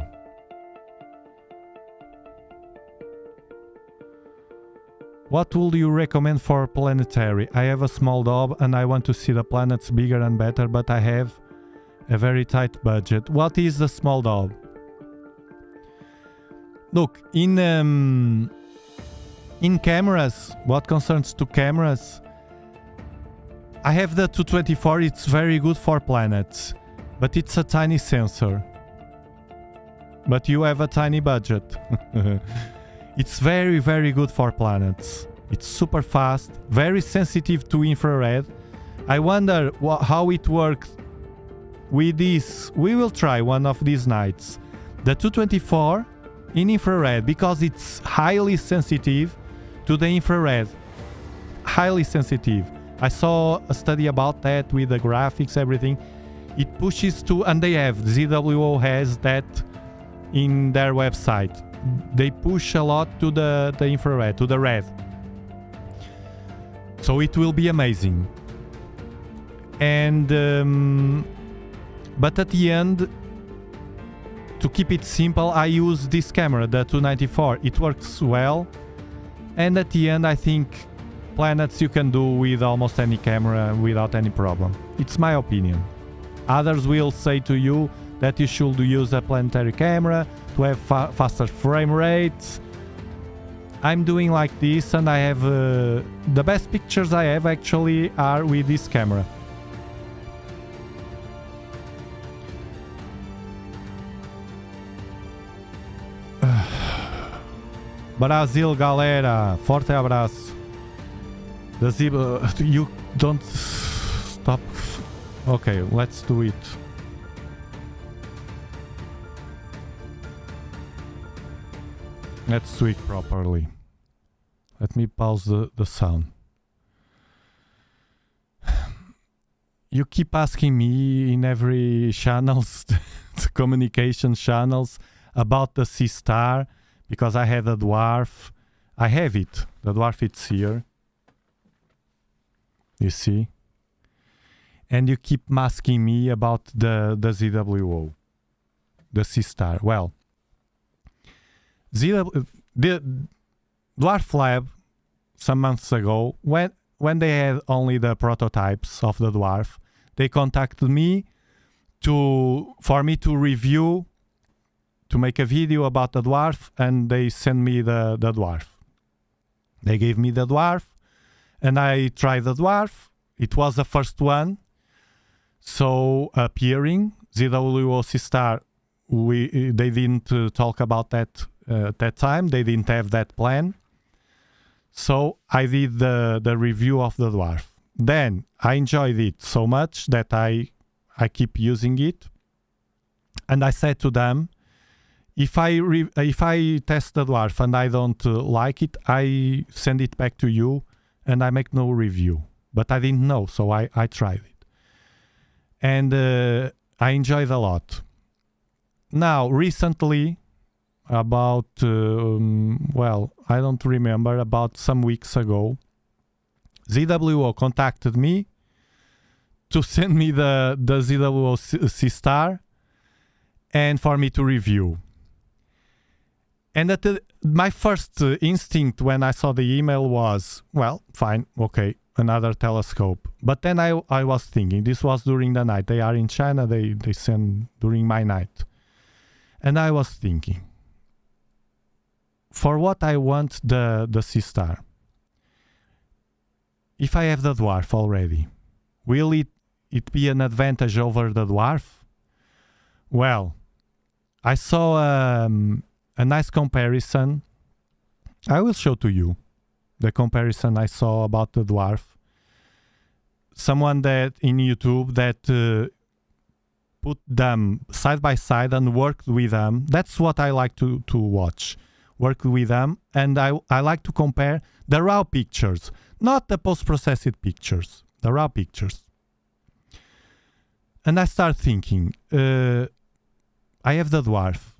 What would you recommend for planetary? I have a small Dob and I want to see the planets bigger and better, but I have a very tight budget. What is the small Dob? Look, in cameras, what concerns to cameras, I have the 224, it's very good for planets, but it's a tiny sensor. But you have a tiny budget. It's very, very good for planets. It's super fast, very sensitive to infrared. I wonder how it works with this. We will try one of these nights. The 224 in infrared, because it's highly sensitive to the infrared. Highly sensitive. I saw a study about that with the graphics, everything. It pushes to, and they have, ZWO has that in their website. They push a lot to the infrared, to the red. So it will be amazing. And but at the end, to keep it simple, I use this camera, the 294. It works well. And at the end, I think planets you can do with almost any camera without any problem. It's my opinion. Others will say to you that you should use a planetary camera to have faster frame rates. I'm doing like this, and I have the best pictures I have actually are with this camera. Brasil, galera, forte abraço. You don't stop. Okay, let's do it. Let's do it properly. Let me pause the sound. you keep asking me in every channels, the communication channels, about the sea star, because I had a dwarf. I have it. The dwarf, it's here. You see? And you keep asking me about the ZWO, the sea star. Well, the Dwarf Lab, some months ago, when they had only the prototypes of the dwarf, they contacted me for me to review, to make a video about the dwarf, and they sent me the dwarf. They gave me the dwarf, and I tried the dwarf. It was the first one. So appearing, ZWO Sea Star, they didn't talk about that at that time. They didn't have that plan. So I did the review of the dwarf. Then I enjoyed it so much that I keep using it. And I said to them, if I test the dwarf and I don't like it, I send it back to you and I make no review. But I didn't know, so I tried it. And I enjoyed a lot. Now, recently, about, I don't remember, about some weeks ago, ZWO contacted me to send me the ZWO Sea Star and for me to review. And my first instinct when I saw the email was, well, fine, okay, another telescope. But then I was thinking, this was during the night. They are in China, they send during my night. And I was thinking, for what I want the Sea Star, if I have the dwarf already, will it be an advantage over the dwarf? Well, I saw a nice comparison. I will show to you the comparison I saw about the dwarf. Someone that in YouTube that put them side by side and worked with them. That's what I like to watch. Work with them, and I like to compare the raw pictures, not the post-processed pictures, the raw pictures. And I start thinking, I have the dwarf.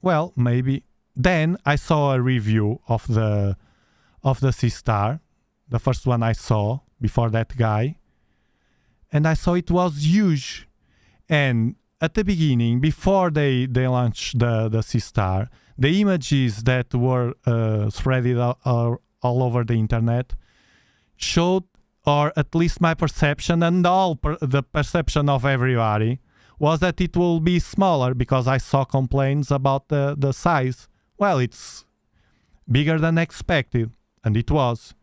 Well, maybe. Then I saw a review of the Sea Star, the first one I saw before that guy, and I saw it was huge. And at the beginning, before they launched the Sea Star, the images that were spread all over the internet showed, or at least my perception and the perception of everybody, was that it will be smaller, because I saw complaints about the size. Well, it's bigger than expected, and it was.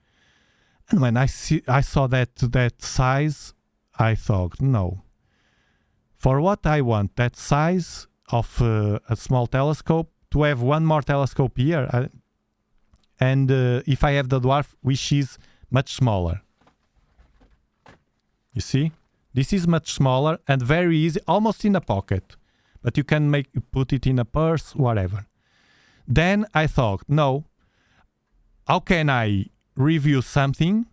And when I saw that size, I thought, no. For what I want, that size of a small telescope, to have one more telescope here, and if I have the dwarf, which is much smaller. You see? This is much smaller and very easy, almost in a pocket. But you can put it in a purse, whatever. Then I thought, no, how can I review something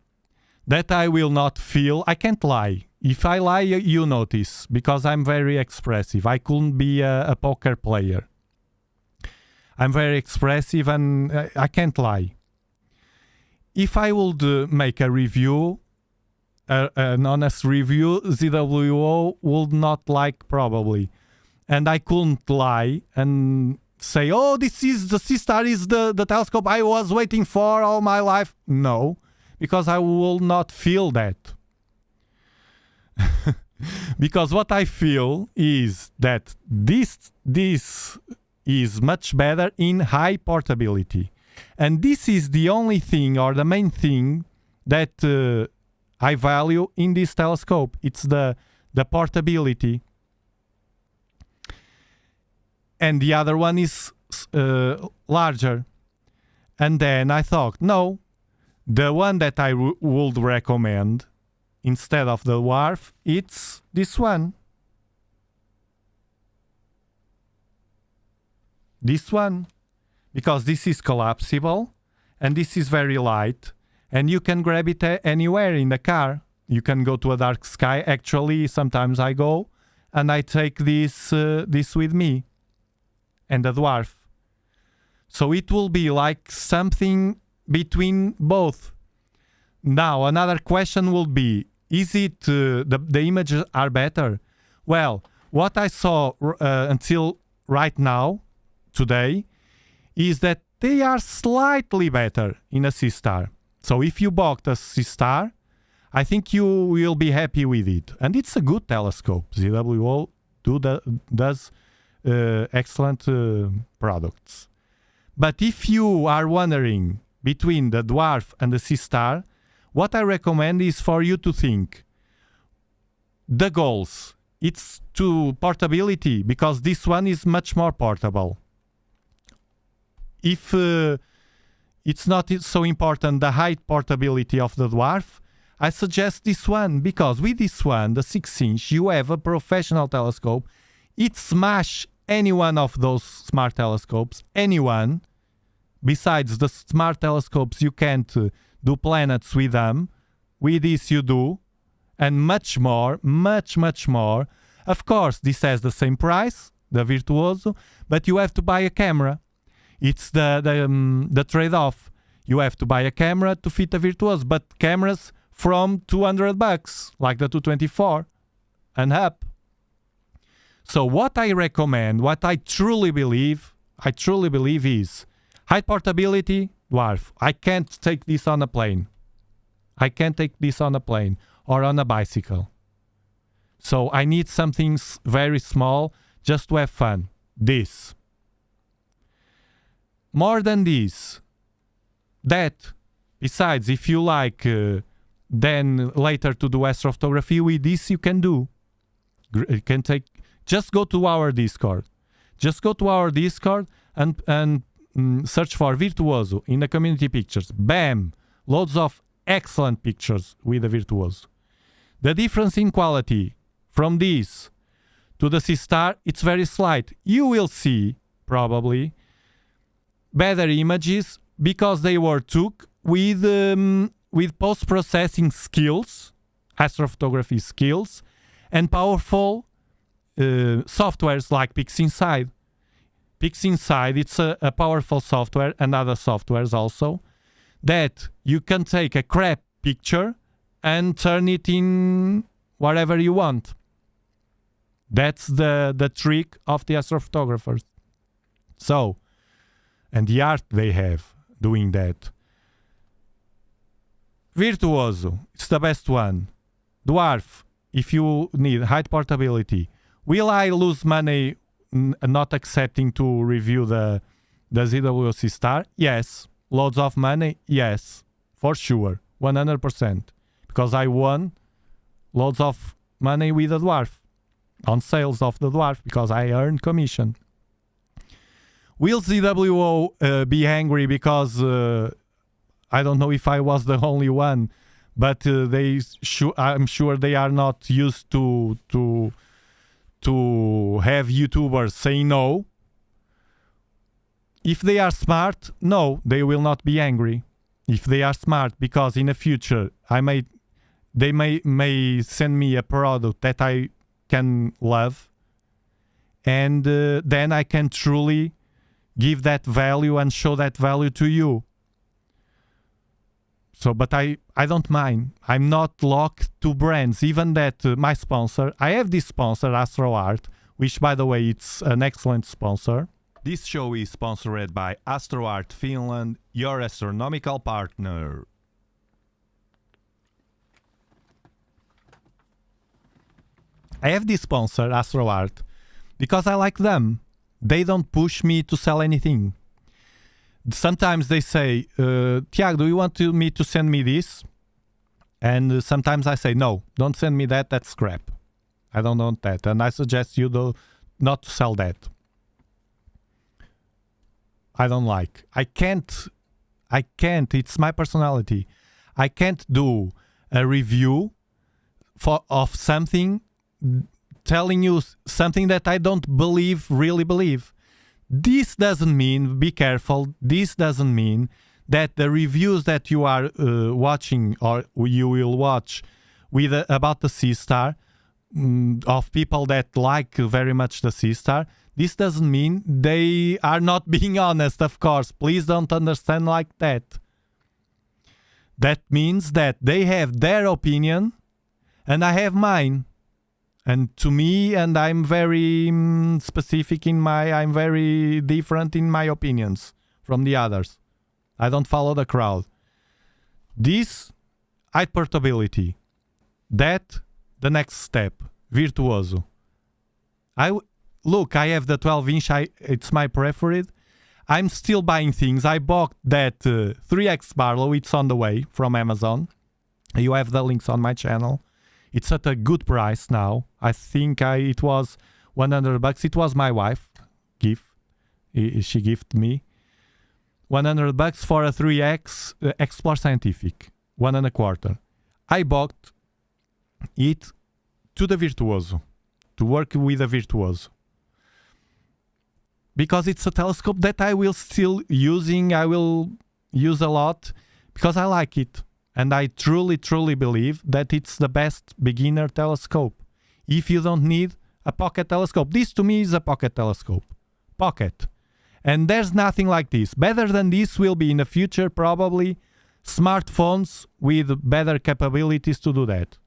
that I will not feel? I can't lie. If I lie, you notice, because I'm very expressive. I couldn't be a poker player. I'm very expressive and I can't lie. If I would make a review, an honest review, ZWO would not like, probably. And I couldn't lie and say, oh, this is the Sea Star is the telescope I was waiting for all my life. No, because I will not feel that. Because what I feel is that this is much better in high portability. And this is the only thing, or the main thing, that I value in this telescope. It's the portability. And the other one is larger. And then I thought, no, the one that I would recommend instead of the dwarf, it's this one. This one. Because this is collapsible and this is very light and you can grab it anywhere in the car. you can go to a dark sky. Actually, sometimes I go and I take this with me and the dwarf. So it will be like something between both. Now, another question will be, is it the images are better? Well, what I saw until right now, today, is that they are slightly better in a C-star. So if you bought a C-star, I think you will be happy with it. And it's a good telescope. ZWO does excellent products. But if you are wondering between the dwarf and the C-star, what I recommend is for you to think the goals. It's to portability, because this one is much more portable. If it's not so important the height portability of the dwarf, I suggest this one, because with this one, the 6-inch, you have a professional telescope. It smash any one of those smart telescopes, anyone. Besides the smart telescopes, you can't do planets with them. With this you do. And much more, much more. Of course, this has the same price, the Virtuoso, but you have to buy a camera. It's the trade-off. You have to buy a camera to fit a Virtuoso, but cameras from $200, like the 224 and up. So what I recommend, what I truly believe is height portability, dwarf. I can't take this on a plane. Or on a bicycle. So I need something very small just to have fun. This. More than this. That. Besides, if you like then later to do astrophotography, with this you can do. You can take. Just go to our Discord. And search for Virtuoso in the community pictures. Bam! Loads of excellent pictures with the Virtuoso. The difference in quality from this to the C-Star, it's very slight. You will see, probably, better images because they were took with post-processing skills, astrophotography skills, and powerful softwares like PixInsight. PixInsight, it's a powerful software, and other softwares also, that you can take a crap picture and turn it in whatever you want. That's the trick of the astrophotographers. So, and the art they have doing that. Virtuoso, it's the best one. Dwarf, if you need height portability. Will I lose money not accepting to review the ZWO Star? Yes. Loads of money? Yes. For sure. 100%. Because I won loads of money with the dwarf. On sales of the dwarf. Because I earned commission. Will ZWO be angry because I don't know if I was the only one, but I'm sure they are not used to have YouTubers say no. If they are smart, no, they will not be angry. If they are smart, because in the future they may send me a product that I can love, and then I can truly give that value and show that value to you. So, but I don't mind. I'm not locked to brands. Even that my sponsor, I have this sponsor, AstroArt, which, by the way, it's an excellent sponsor. This show is sponsored by AstroArt Finland, your astronomical partner. I have this sponsor, AstroArt, because I like them. They don't push me to sell anything. Sometimes they say, Tiago, do you want me to send me this? And sometimes I say, no, don't send me that. That's crap. I don't want that. And I suggest you not to sell that. I don't like. I can't. It's my personality. I can't do a review of something, telling you something that I don't really believe. This doesn't mean, be careful, this doesn't mean that the reviews that you are watching or you will watch with about the sea star, of people that like very much the sea star, this doesn't mean they are not being honest, of course. Please don't understand like that. That means that they have their opinion and I have mine. And to me, and I'm very specific in I'm very different in my opinions from the others. I don't follow the crowd. This, height portability. That, the next step, virtuoso. Look, I have the 12-inch, it's my preferred. I'm still buying things. I bought that 3X Barlow, it's on the way from Amazon. You have the links on my channel. It's at a good price now. I think it was $100. It was my wife gift. She gifted me $100 for a 3X Explore Scientific, 1.25. I bought it to the Virtuoso, to work with a Virtuoso, because it's a telescope that I will still using. I will use a lot because I like it. And I truly, truly believe that it's the best beginner telescope. If you don't need a pocket telescope. This to me is a pocket telescope. Pocket. And there's nothing like this. Better than this will be in the future probably smartphones with better capabilities to do that.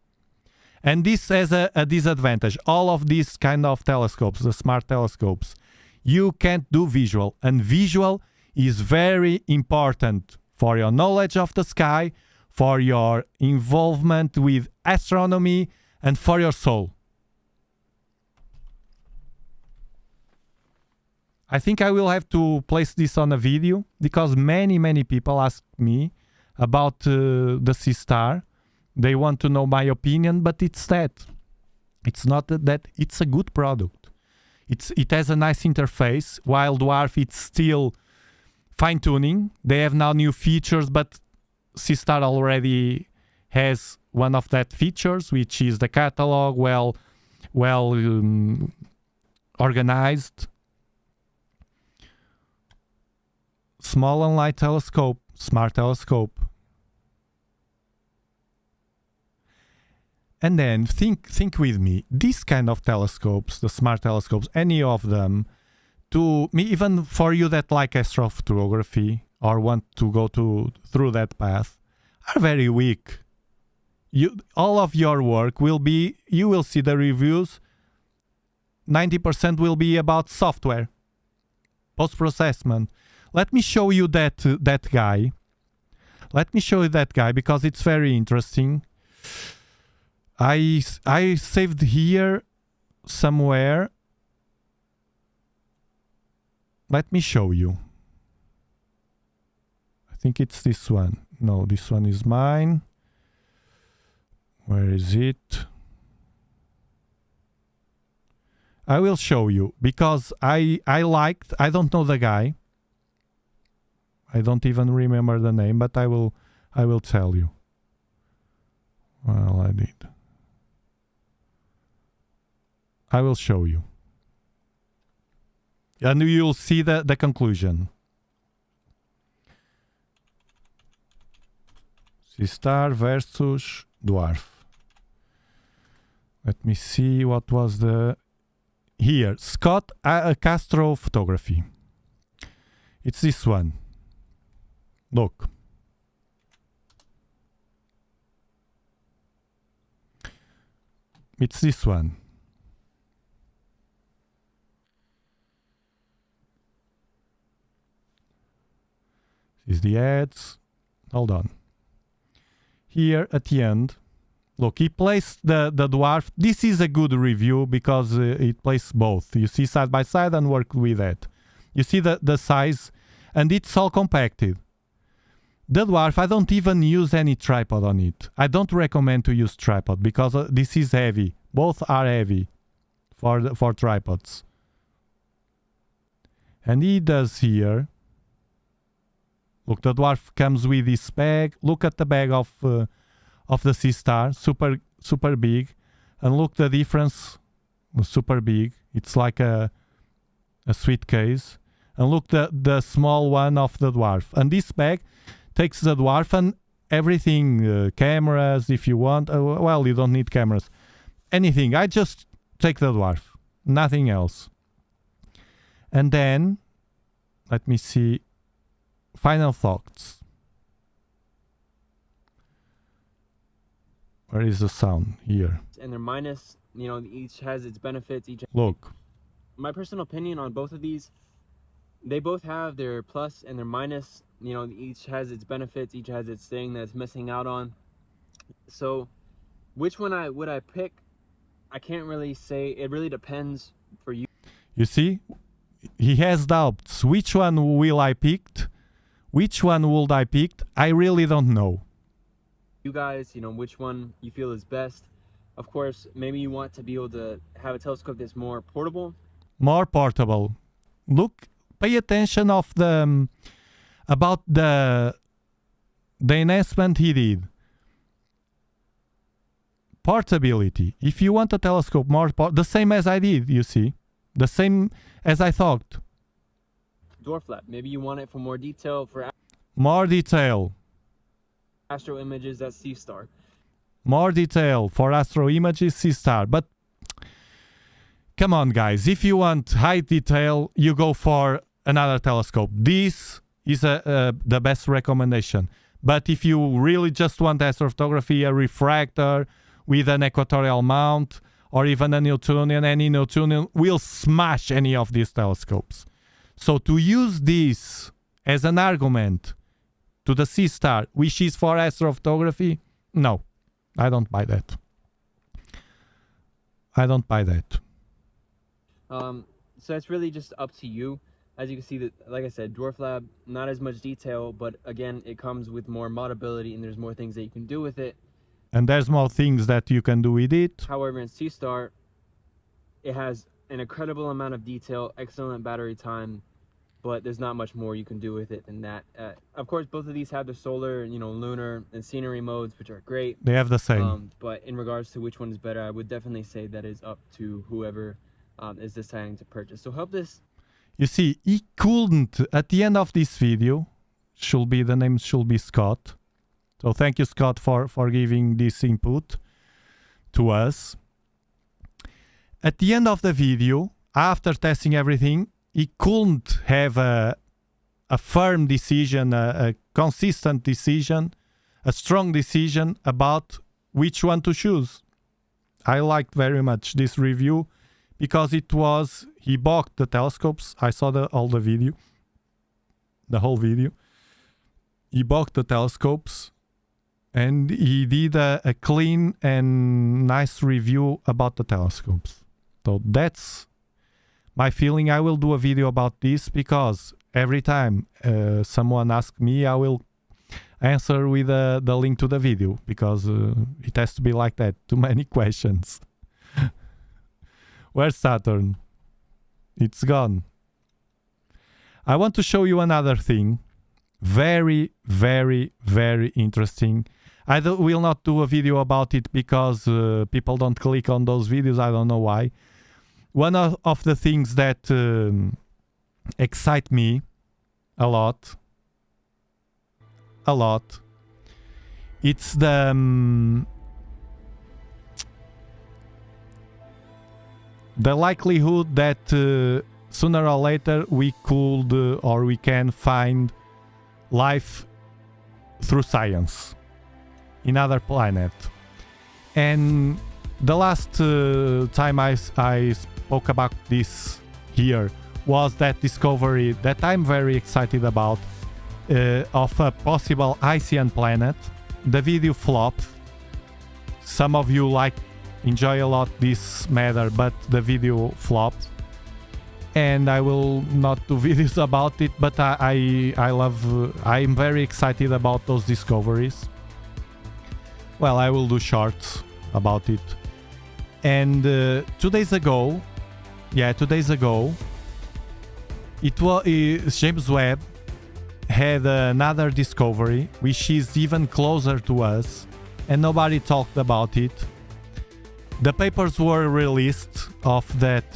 And this has a disadvantage. All of these kind of telescopes, the smart telescopes, you can't do visual. And visual is very important for your knowledge of the sky, for your involvement with astronomy, and for your soul. I think I will have to place this on a video because many people ask me about the Sea Star. They want to know my opinion, but it's that. It's not that it's a good product. It has a nice interface, while Dwarf it's still fine-tuning. They have now new features, but Sea Star already has one of that features, which is the catalog, well organized. Small and light telescope, smart telescope. And then think with me, these kind of telescopes, the smart telescopes, any of them, to me, even for you that like astrophotography or want to go through that path, are very weak. All of your work will be, you will see the reviews, 90% will be about software, post-processment. Let me show you that guy. Let me show you that guy because it's very interesting. I saved here somewhere. Let me show you. I think it's this one. No, this one is mine. Where is it? I will show you because I don't know the guy. I don't even remember the name, but I will tell you. Well, I did. I will show you. And you'll see the conclusion. Sea Star versus Dwarf. Let me see what was the... Here, Scott Castro Photography. It's this one. Look. It's this one. This is the ads. Hold on. Here at the end, look, he placed the Dwarf. This is a good review because it placed both. You see side by side and work with that. You see the size, and it's all compacted. The Dwarf, I don't even use any tripod on it. I don't recommend to use tripod because this is heavy. Both are heavy for tripods. And he does here. Look, the Dwarf comes with this bag. Look at the bag of the Sea Star, super big, and look the difference. Super big. It's like a suitcase. And look the small one of the Dwarf. And this bag takes the Dwarf everything, cameras if you want. Well, you don't need cameras. Anything. I just take the dwarf. Nothing else. And then, let me see. Final thoughts. Where is the sound? Here. And they're minus, you know, each has its benefits. Look. My personal opinion on both of these, they both have their plus and their minus. You know, each has its benefits, each has its thing that's missing out on. So, which one would I pick? I can't really say. It really depends for you. You see, he has doubts. Which one will I pick? Which one would I pick? I really don't know. You guys, you know, which one you feel is best. Of course, maybe you want to be able to have a telescope that's more portable. More portable. Look, pay attention of the about the enhancement he did. Portability. If you want a telescope more the same as I did, you see, the same as I thought. Dwarf lab. Maybe you want it for more detail, for More detail. astro images, that's C-star. More detail for astro images, C-star. But come on, guys. If you want high detail, you go for another telescope. This is the best recommendation. But if you really just want astrophotography, a refractor with an equatorial mount, or even a Newtonian, any Newtonian will smash any of these telescopes. So to use this as an argument to the C-star, which is for astrophotography, no, I don't buy that. I don't buy that. So it's really just up to you. As you can see, that, like I said, Dwarf Lab, not as much detail, but again, it comes with more modability and there's more things that you can do with it. And there's more things that you can do with it. However, in C-Star, it has an incredible amount of detail, excellent battery time, but there's not much more you can do with it than that. Of course, both of these have the solar, you know, lunar and scenery modes, which are great. They have the same. But in regards to which one is better, I would definitely say that is up to whoever is deciding to purchase. So help this. You see, he couldn't, at the end of this video, the name should be Scott. So thank you, Scott, for giving this input to us. At the end of the video, after testing everything, he couldn't have a firm decision, a consistent decision, a strong decision about which one to choose. I liked very much this review because he bought the telescopes. I saw the whole video. He bought the telescopes and he did a clean and nice review about the telescopes. So that's my feeling. I will do a video about this because every time someone asks me, I will answer with the link to the video because it has to be like that. Too many questions. Where's Saturn? It's gone. I want to show you another thing. Very, very, very interesting. I will not do a video about it because people don't click on those videos. I don't know why. One of the things that excite me a lot, it's the likelihood that sooner or later we could or we can find life through science in other planet. And the last time I spoke about this here was that discovery that I'm very excited about of a possible Icean planet. The video flopped. Some of you enjoy a lot this matter, but the video flopped. And I will not do videos about it, but I'm very excited about those discoveries. Well, I will do shorts about it. And 2 days ago, it was James Webb had another discovery, which is even closer to us, and nobody talked about it. The papers were released of that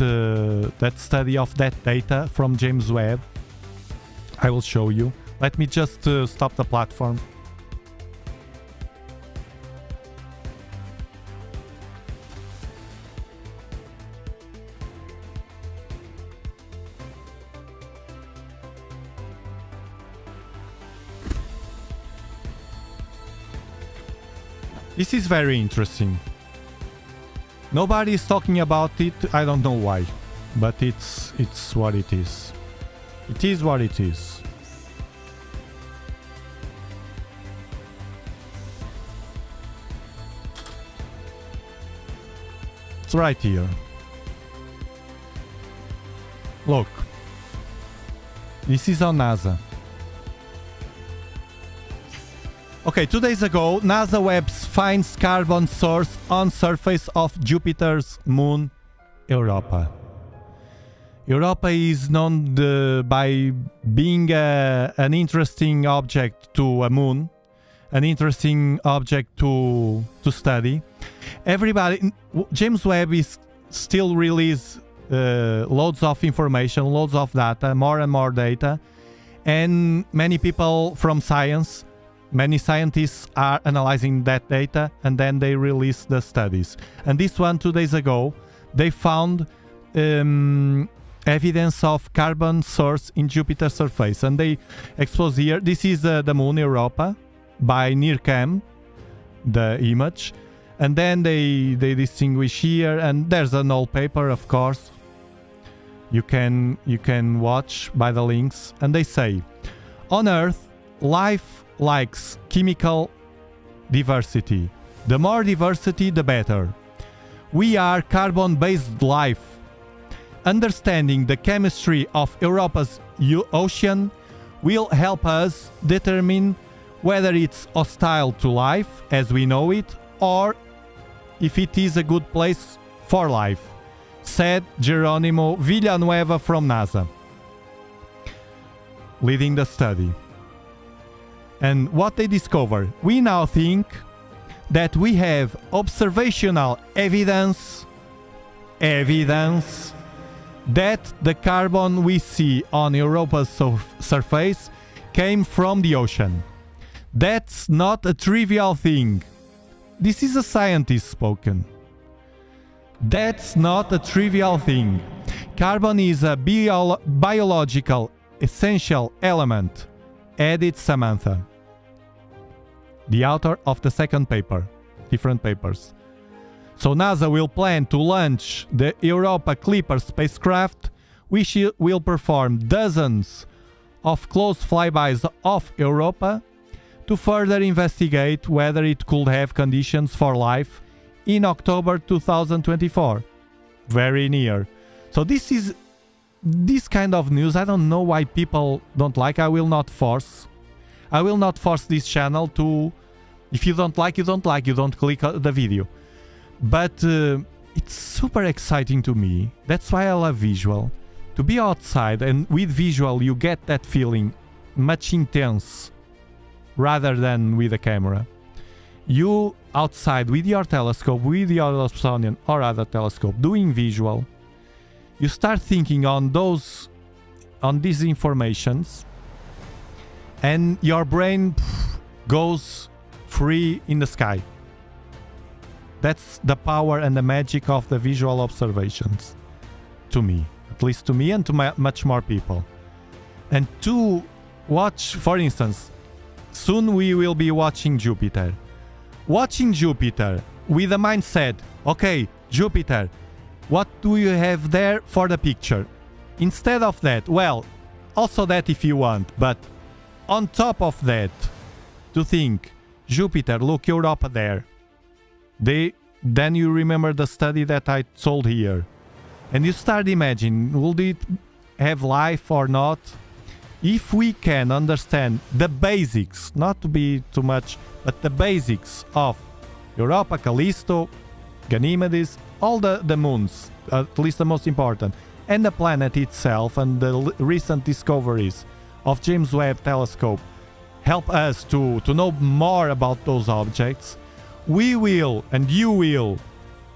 study of that data from James Webb. I will show you. Let me just stop the platform. This is very interesting. Nobody is talking about it. I don't know why, but it's what it is. It is what it is. It's right here. Look. This is on NASA. Okay, 2 days ago, NASA Webb finds carbon source on surface of Jupiter's moon, Europa. Europa is known by being an interesting object to a moon, an interesting object to study. James Webb is still release loads of information, loads of data, more and more data, and many people from science, many scientists are analyzing that data, and then they release the studies. And this one, 2 days ago, they found evidence of carbon source in Jupiter's surface, and they expose here. This is the moon Europa by NIRCam, the image, and then they distinguish here, and there's an old paper, of course. You can watch by the links, and they say, on Earth, life likes chemical diversity. The more diversity, the better. We are carbon-based life. Understanding the chemistry of Europa's ocean will help us determine whether it's hostile to life as we know it, or if it is a good place for life, said Geronimo Villanueva from NASA, leading the study. And what they discover, we now think that we have observational evidence that the carbon we see on Europa's surface came from the ocean. That's not a trivial thing. This is a scientist spoken. That's not a trivial thing. Carbon is a biological essential element, added Samantha, the author of the second paper, different papers. So NASA will plan to launch the Europa Clipper spacecraft, which will perform dozens of close flybys of Europa to further investigate whether it could have conditions for life in October 2024. Very near. So this kind of news, I don't know why people don't like. I will not force this channel to, if you don't like, you don't like, you don't click the video. But it's super exciting to me. That's why I love visual. To be outside, and with visual you get that feeling much intense rather than with a camera. You outside with your telescope, with your Dobsonian or other telescope, doing visual, you start thinking on these informations, and your brain goes free in the sky. That's the power and the magic of the visual observations, to me, at least to me, and to much more people. And to watch, for instance, soon we will be watching Jupiter. Watching Jupiter with the mindset, okay, Jupiter, what do you have there for the picture? Instead of that, well, also that if you want, but on top of that, to think, Jupiter, look, Europa there. Then you remember the study that I told here. And you start imagining, will it have life or not? If we can understand the basics, not to be too much, but the basics of Europa, Callisto, Ganymedes, all the moons, at least the most important, and the planet itself, and the recent discoveries of James Webb telescope help us to know more about those objects, we will, and you will,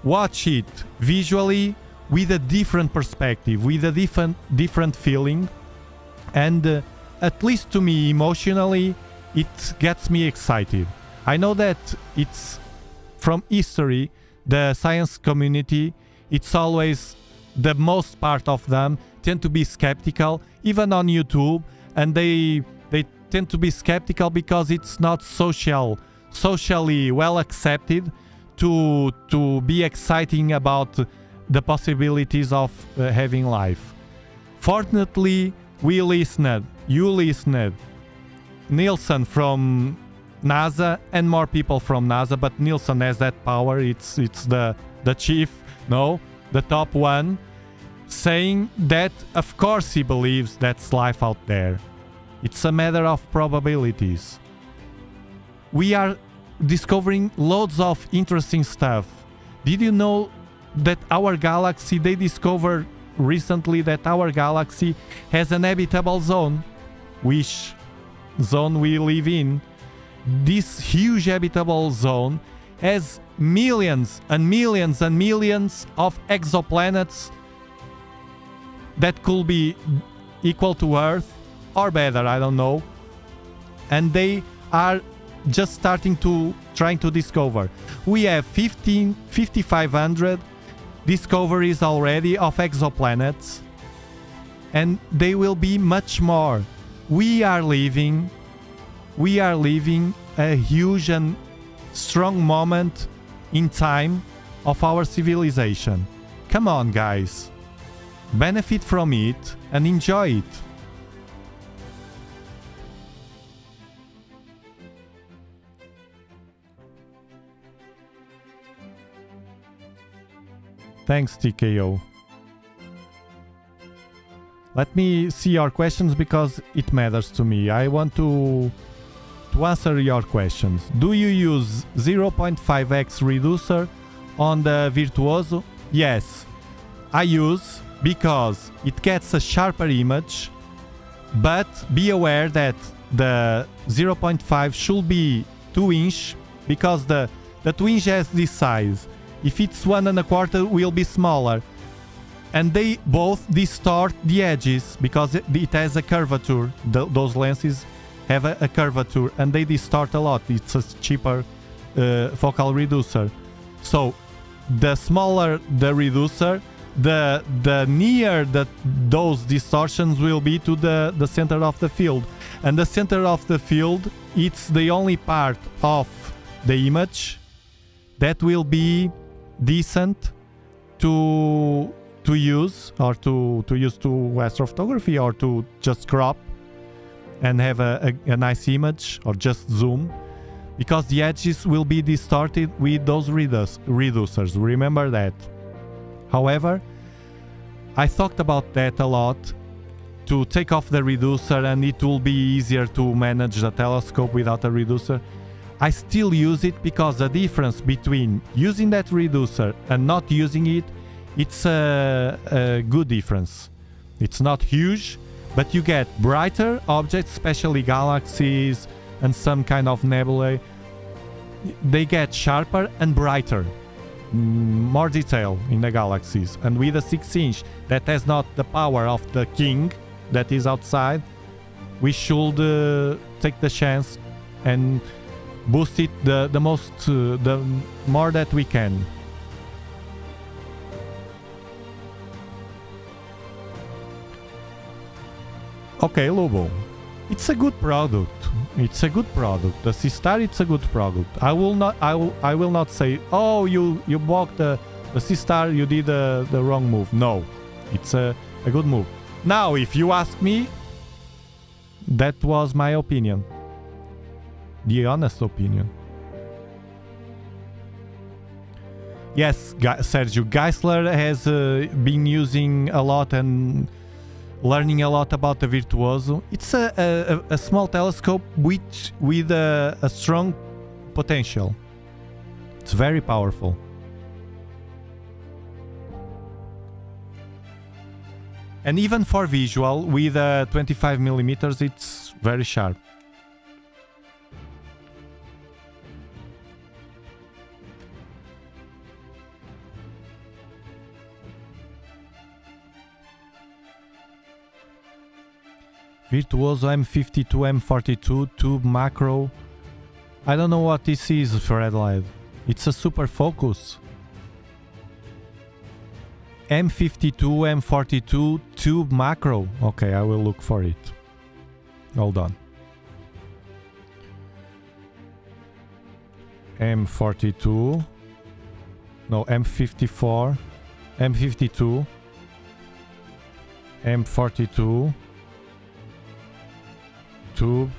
watch it visually with a different perspective, with a different feeling, and at least to me, emotionally, it gets me excited. I know that it's from history, the science community, it's always the most part of them tend to be skeptical, even on YouTube, and they tend to be skeptical because it's not social socially well accepted to be exciting about the possibilities of having life. Fortunately, we listened, you listened, Nielsen from NASA and more people from NASA, but Nielsen has that power, it's the chief, no, the top one, saying that of course he believes that's life out there. It's a matter of probabilities. We are discovering loads of interesting stuff. Did you know that our galaxy, they discovered recently that our galaxy has an habitable zone, which zone we live in. This huge habitable zone has millions and millions and millions of exoplanets that could be equal to Earth or better, I don't know. And they are just trying to discover. We have 5,500 discoveries already of exoplanets, and they will be much more. We are living a huge and strong moment in time of our civilization. Come on, guys. Benefit from it and enjoy it. Thanks, TKO. Let me see your questions because it matters to me. I want to answer your questions. Do you use 0.5x reducer on the Virtuoso? Yes, I use, because it gets a sharper image, but be aware that the 0.5 should be 2-inch, because the 2-inch has this size. If it's 1.25, it will be smaller. And they both distort the edges because it has a curvature. Those lenses have a curvature and they distort a lot. It's a cheaper focal reducer. So the smaller the reducer, the near that those distortions will be to the center of the field. And the center of the field, it's the only part of the image that will be decent to use, or to use to astrophotography, or to just crop and have a nice image, or just zoom, because the edges will be distorted with those reducers. Remember that. However, I thought about that a lot, to take off the reducer, and it will be easier to manage the telescope without a reducer. I still use it because the difference between using that reducer and not using it, it's a good difference. It's not huge, but you get brighter objects, especially galaxies and some kind of nebulae. They get sharper and brighter, more detail in the galaxies. And with a 6-inch that has not the power of the king that is outside, we should take the chance and boost it the more that we can. Okay, Lobo, it's a good product. It's a good product. The C-Star, it's a good product. I will not say, oh, you bought the C-Star, you did the wrong move. No, it's a good move. Now, if you ask me, that was my opinion. The honest opinion. Yes, Sergio Geisler has been using a lot and learning a lot about the Virtuoso. It's a small telescope with a strong potential. It's very powerful. And even for visual, with 25mm, it's very sharp. Virtuoso M52, M42, tube macro. I don't know what this is, Fredlight. It's a super focus. M52, M42, tube macro. Okay, I will look for it. Hold on. M42. No, M54. M52. M42. Tube.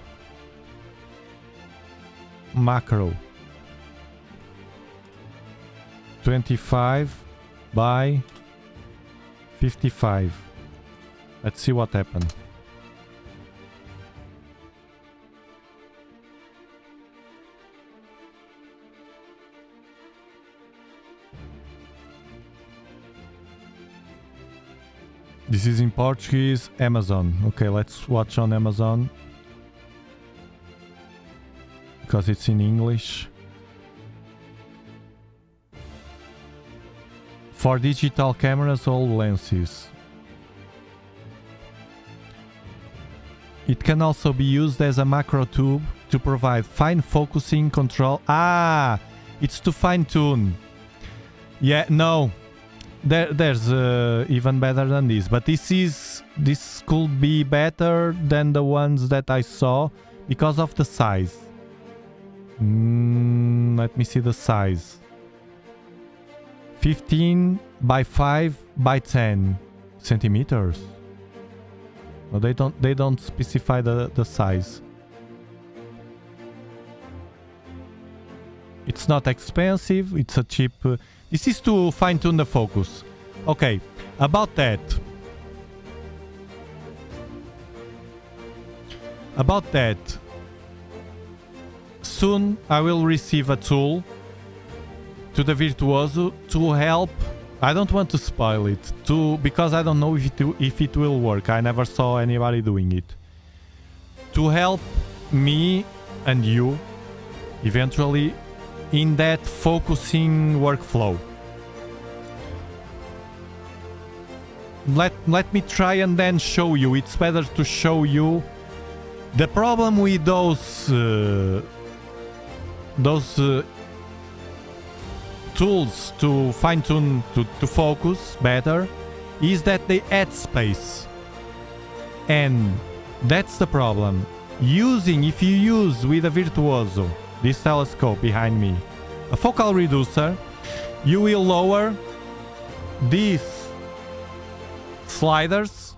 Macro. 25 by 55. Let's see what happened. This is in Portuguese, Amazon. Okay, let's watch on Amazon. Because it's in English. For digital cameras, all lenses. It can also be used as a macro tube to provide fine focusing control. Ah, it's to fine tune. Yeah, no. There's even better than this, but this could be better than the ones that I saw because of the size. Let me see the size. 15 by 5 by 10 centimeters. No, they don't specify the size. It's not expensive. It's a cheap. This is to fine tune the focus. Okay, about that. Soon I will receive a tool to the Virtuoso to help. I don't want to spoil it because I don't know if it will work. I never saw anybody doing it. To help me and you eventually in that focusing workflow. Let me try and then show you. It's better to show you. The problem with those tools to fine-tune to focus better is that they add space, and that's the problem. If you use with a Virtuoso, this telescope behind me, a focal reducer, you will lower these sliders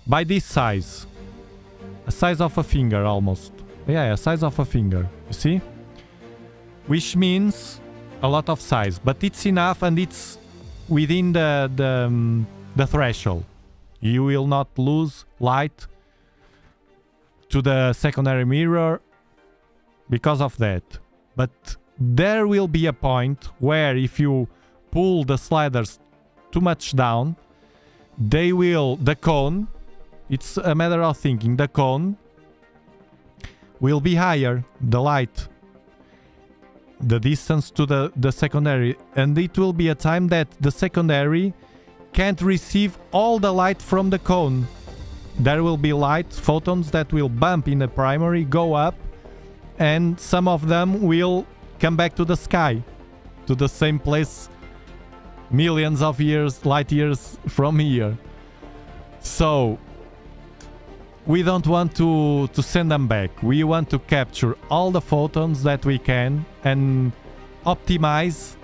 by this size, a size of a finger almost. Yeah, a size of a finger, you see? Which means a lot of size, but it's enough and it's within the threshold. You will not lose light to the secondary mirror because of that. But there will be a point where if you pull the sliders too much down, the cone, it's a matter of thinking, the cone will be higher, the light, the distance to the secondary, and it will be a time that the secondary can't receive all the light from the cone. There will be light photons that will bump in the primary, go up, and some of them will come back to the sky, to the same place millions of light years from here. So we don't want to send them back. We want to capture all the photons that we can and optimize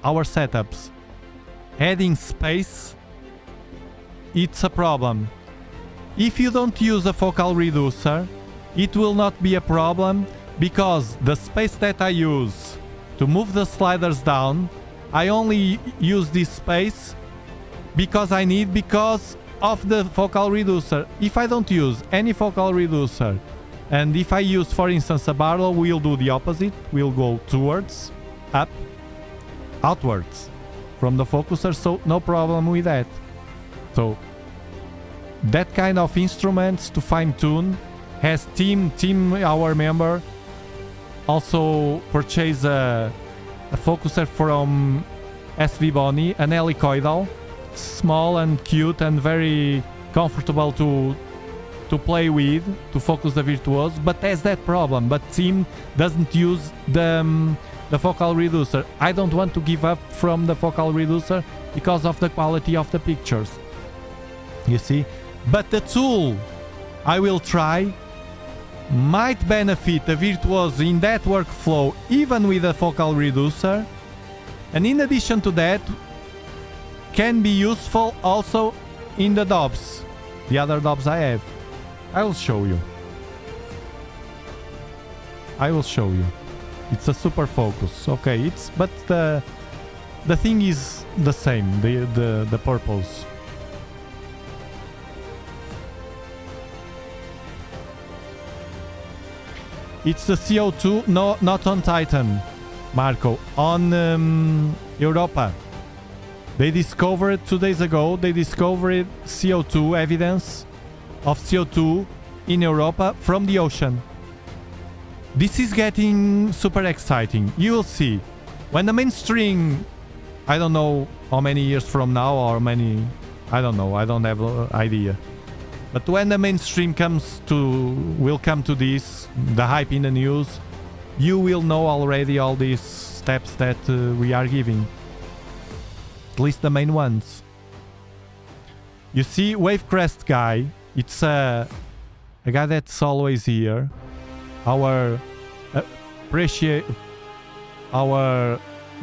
our setups. Adding space, it's a problem. If you don't use a focal reducer, it will not be a problem, because the space that I use to move the sliders down, I only use this space because of the focal reducer. If I don't use any focal reducer, and if I use, for instance, a barrel, we'll do the opposite. We'll go towards, up, outwards from the focuser, so no problem with that. So that kind of instruments to fine-tune has Tim, our member, also purchased a focuser from SV Boni, an helicoidal, small and cute and very comfortable to play with, to focus the Virtuoso, but has that problem. But Tim doesn't use the focal reducer. I don't want to give up from the focal reducer because of the quality of the pictures, you see. But the tool I will try might benefit a virtuoso in that workflow even with a focal reducer, and in addition to that can be useful also in the Dobs, the other Dobs I have. I will show you. It's a super focus. Okay, but the thing is the same, the purpose. It's the CO2, no, not on Titan, Marco, on Europa. They discovered 2 days ago, they discovered CO2, evidence of CO2 in Europa from the ocean. This is getting super exciting. You will see. When the mainstream, I don't know how many years from now or many, I don't know, I don't have an idea. But when the mainstream will come to this, the hype in the news, you will know already all these steps that we are giving. At least the main ones. You see, Wavecrest guy, it's a guy that's always here. Our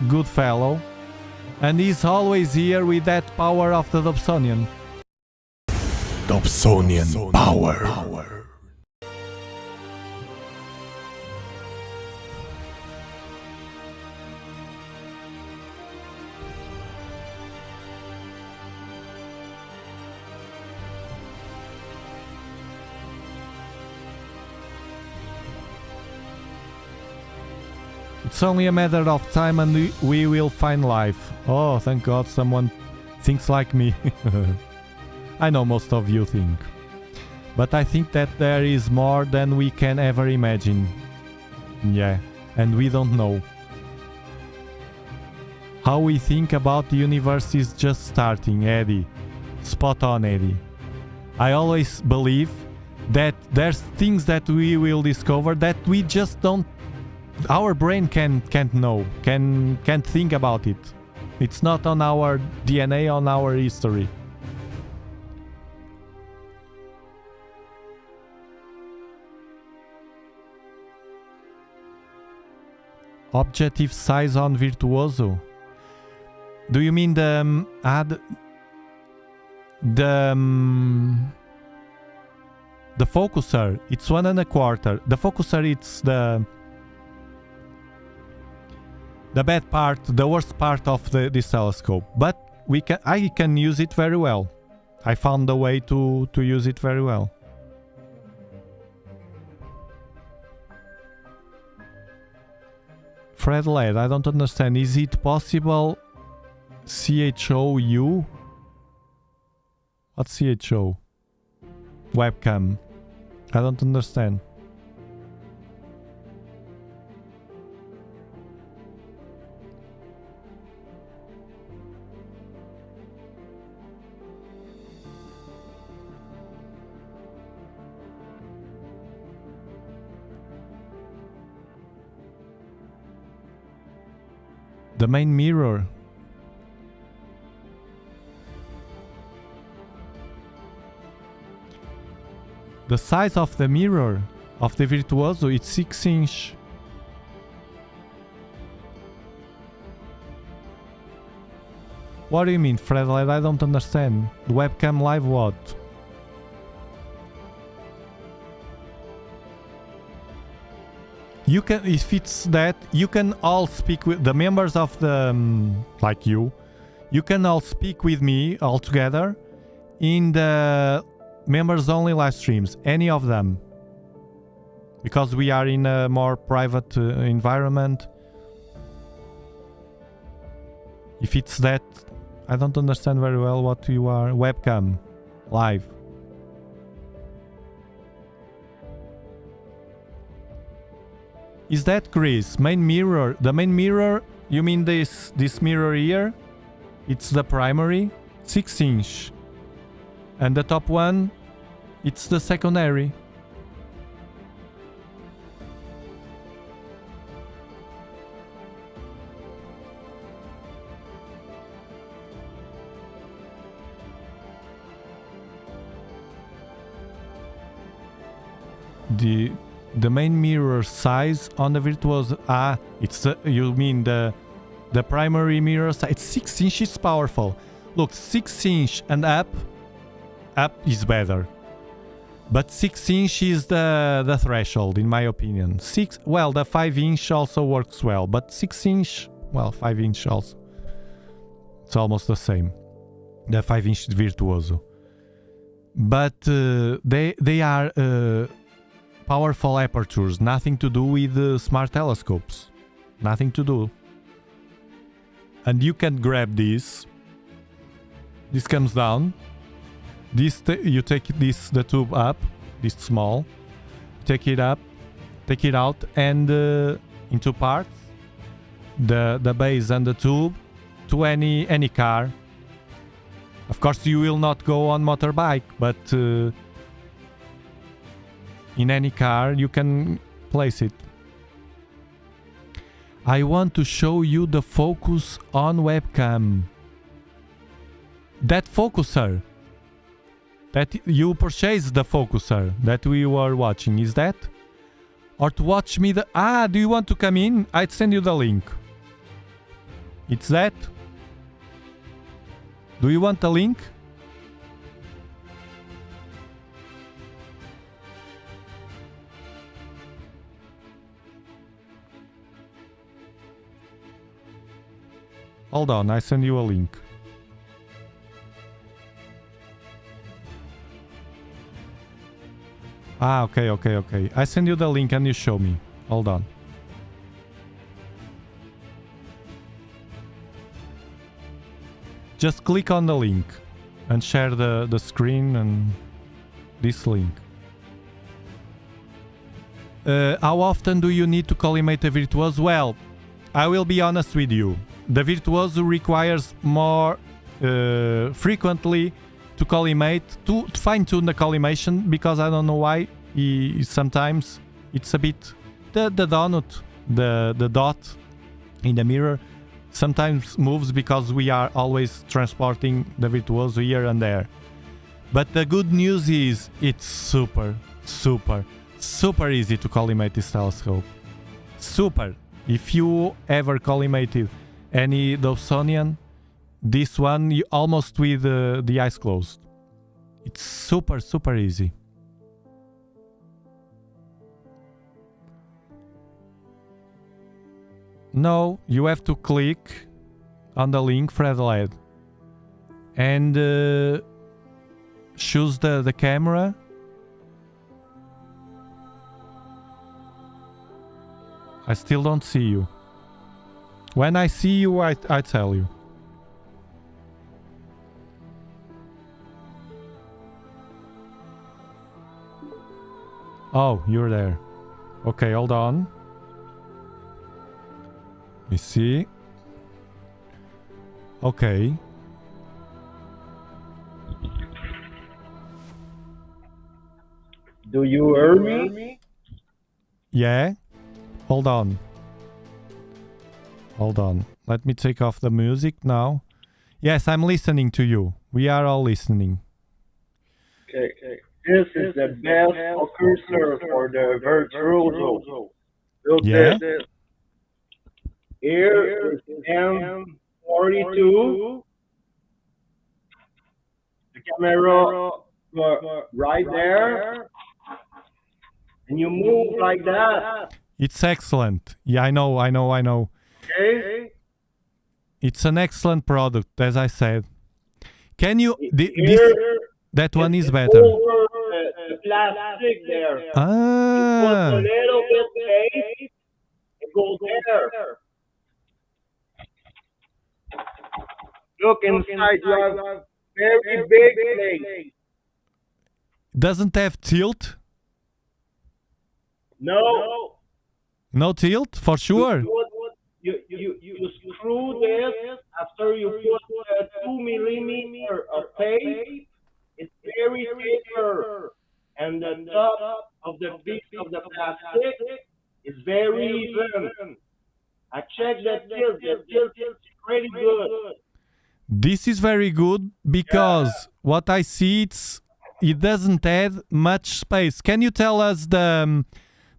good fellow. And he's always here with that power of the Dobsonian. Dobsonian power. It's only a matter of time and we will find life. Oh, thank God someone thinks like me. I know most of you think. But I think that there is more than we can ever imagine. Yeah, and we don't know. How we think about the universe is just starting, Eddie. Spot on, Eddie. I always believe that there's things that we will discover that we just don't... Our brain can't know, can't think about it. It's not on our DNA, on our history. Objective size on Virtuoso. Do you mean the focuser? It's 1 1/4. The focuser, it's the bad part, the worst part of this telescope. But I can use it very well. I found a way to use it very well. Fred Led, I don't understand. Is it possible CHOU? What's CHO? Webcam. I don't understand. The main mirror. The size of the mirror of the Virtuoso, it's 6 inch. What do you mean, Fred? I don't understand. The webcam live what? You can, if it's that, you can all speak with the members of the, like you can all speak with me all together in the members only live streams, any of them. Because we are in a more private environment. If it's that, I don't understand very well what you are. Webcam, live. Is that Chris? Main mirror. The main mirror, you mean this mirror here? It's the primary, 6 inch. And the top one, it's the secondary. The main mirror size on the Virtuoso. It's you mean the primary mirror size. It's 6 inches powerful. Look, 6 inch and up is better. But 6 inch is the threshold, in my opinion. The 5 inch also works well, but 6 inch, 5 inch also. It's almost the same. The 5 inch Virtuoso. But they are powerful apertures, nothing to do with smart telescopes. Nothing to do. And you can grab this. This comes down. You take the tube up, this small, take it up, take it out, and in two parts, the base and the tube, to any car. Of course, you will not go on motorbike, but in any car you can place it. I want to show you the focus on webcam. That focuser. That you purchased the focuser that we were watching, is that? Or to watch me do you want to come in? I'd send you the link. It's that? Do you want the link? Hold on, I send you a link. Okay. I send you the link and you show me. Hold on. Just click on the link and share the screen and this link. How often do you need to collimate a Virtuoso? Well, I will be honest with you. The Virtuoso requires more frequently to collimate, to fine-tune the collimation, because I don't know why sometimes it's a bit the donut, the dot in the mirror sometimes moves because we are always transporting the Virtuoso here and there. But the good news is it's super easy to collimate this telescope. Super. If you ever collimated any Dobsonian, this one almost with the eyes closed. It's super easy. No, you have to click on the link Fred LED and choose the camera. I still don't see you. When I see you, I tell you. Oh, you're there. Okay, hold on. Let me see. Okay. Do you hear me? Yeah. Hold on. Hold on. Let me take off the music now. Yes, I'm listening to you. We are all listening. Okay. This is the best precursor for the Virtuoso. Look Yeah. at this. Here is M42. The camera right there. And you move like that. It's excellent. Yeah, I know. Okay? It's an excellent product, as I said. Can you... Here, that one is it's better. over the plastic there. Put a little bit tape and go there. Look inside, you have very big place. Doesn't have tilt? No. No tilt? For sure. You screw this after you put 2 millimeter of tape. It's very thicker, and the top of the piece of the plastic is very even. I checked the tilt. The tilt is pretty good. This is very good because what I see, it doesn't add much space. Can you tell us the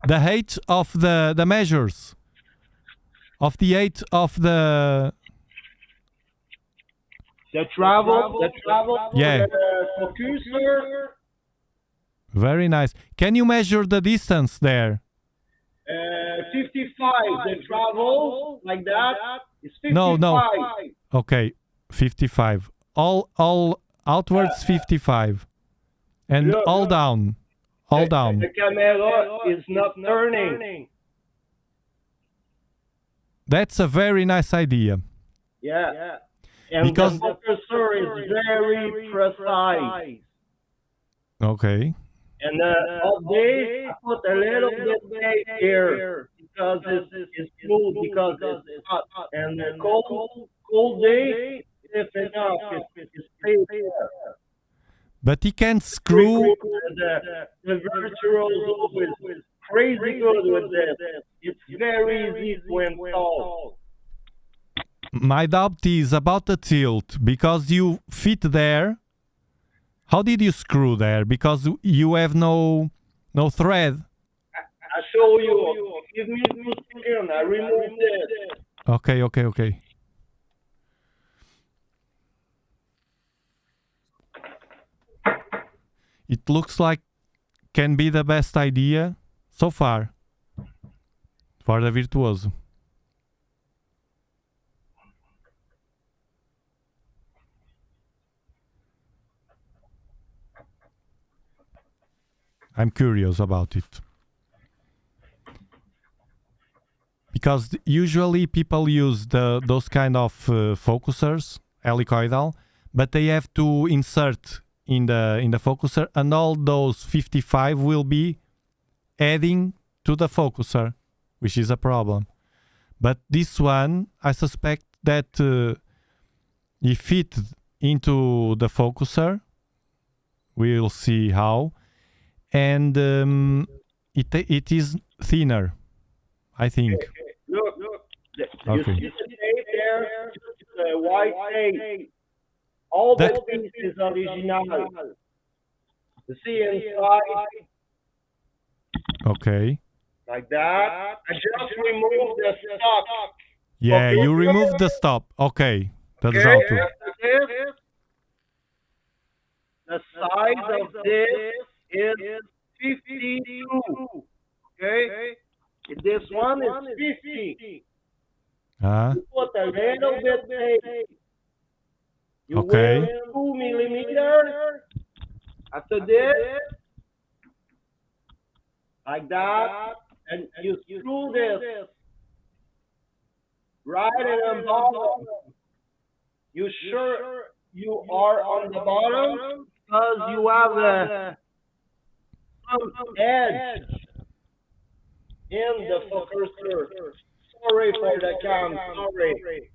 the height of the measures of the height of the travel, Yeah. focuser, very nice. Can you measure the distance there? 55. The travel like that is 55. No. Okay, 55. All outwards 55, and Look, all look. down, all down. The camera is not turning. That's a very nice idea. Yeah. And Because- the focuser is very precise. Okay. And all day, I put a little bit bait here because it's smooth, because it's hot. And the cold day, if enough, it's stay there. But he can screw. The virtual is crazy good with this. It's very easy to install. My doubt is about the tilt, because you fit there. How did you screw there? Because you have no thread. I show you. Give me 2 seconds. I remove this. Okay. It looks like can be the best idea so far for the virtuoso. I'm curious about it. Because usually people use those kind of focusers, helicoidal, but they have to insert in the focuser, and all those 55 will be adding to the focuser, which is a problem. But this one, I suspect that if fit into the focuser, we'll see how, and it is thinner, I think. Look. Okay. You see there, it's a white tape. All the pieces are original. You see inside, Okay. like that. I just remove the stop. Yeah, Okay. you remove the stop. Okay. That's Okay, how to. after this, the size of this is 52. Okay? This one is 50. Ah, You put a little bit tape. You Okay. wait 2 millimeters. After this, like that, and you screw this right in the bottom. You sure you are on the bottom because you have some edge in the focuser. Sorry for the cam. Sorry.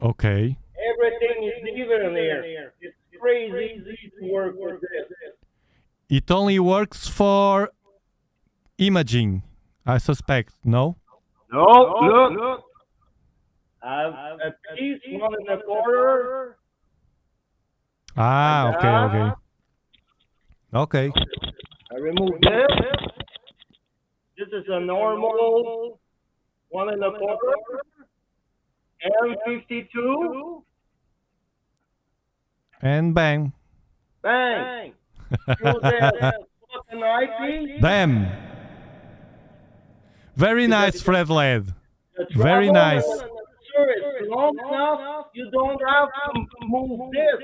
okay. Everything is even here. It's crazy easy to work with this. It only works for imaging, I suspect. No? No, look. I have a piece, one in the corner. Ah, okay. Okay. I remove this. This is a normal one in the corner. M52. And bang. Bang. Screw this. Put an eyepiece. Damn. Very nice, Fred Led. The Very travel nice. and the sure it's long enough. You don't have to move this.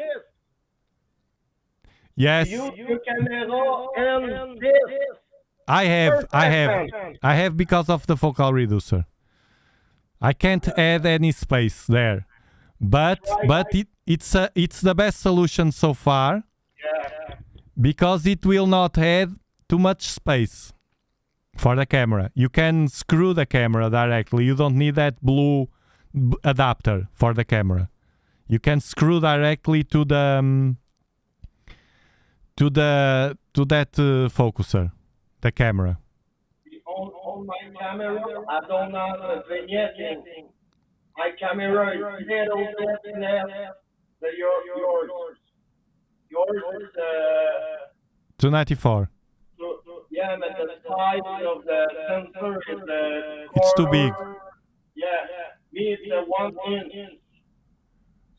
Yes, Use your camera and this. I have because of the focal reducer. I can't add any space there. But it's the best solution so far. Yeah. Because it will not add too much space for the camera. You can screw the camera directly. You don't need that blue adapter for the camera. You can screw directly to the to that focuser, the camera. On my camera, I don't have a vignette. My camera is little bit less than yours. Yours is 294. yeah, Yeah, but the size of the sensor is the It's too big. Yeah, me it's 1 inch.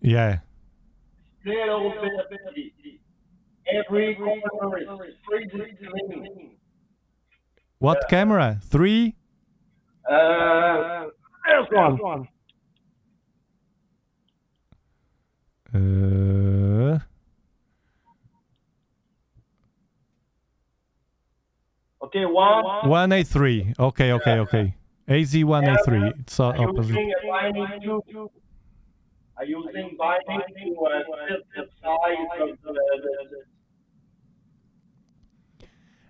Yeah. Little bit. Every corner is freezing clean. What camera? 3? There's one. Okay, one. 1A3. Okay. AZ1A3. It's opposite. Using a binding to. Are using binding to fit the size of the.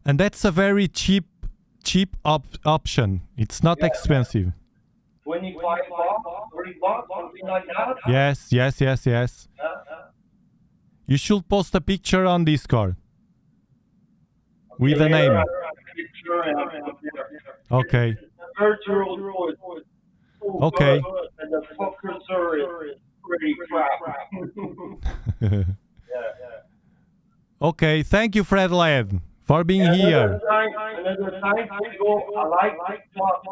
And that's a very cheap option. It's not expensive. 25 bucks, 30 bucks, something like that. Yes. You should post a picture on Discord. With a name. Okay. Virtual is so Okay. good, and the focuser is pretty crap. Okay, thank you, Fred Led, for being here. Another time to go, I like TikTok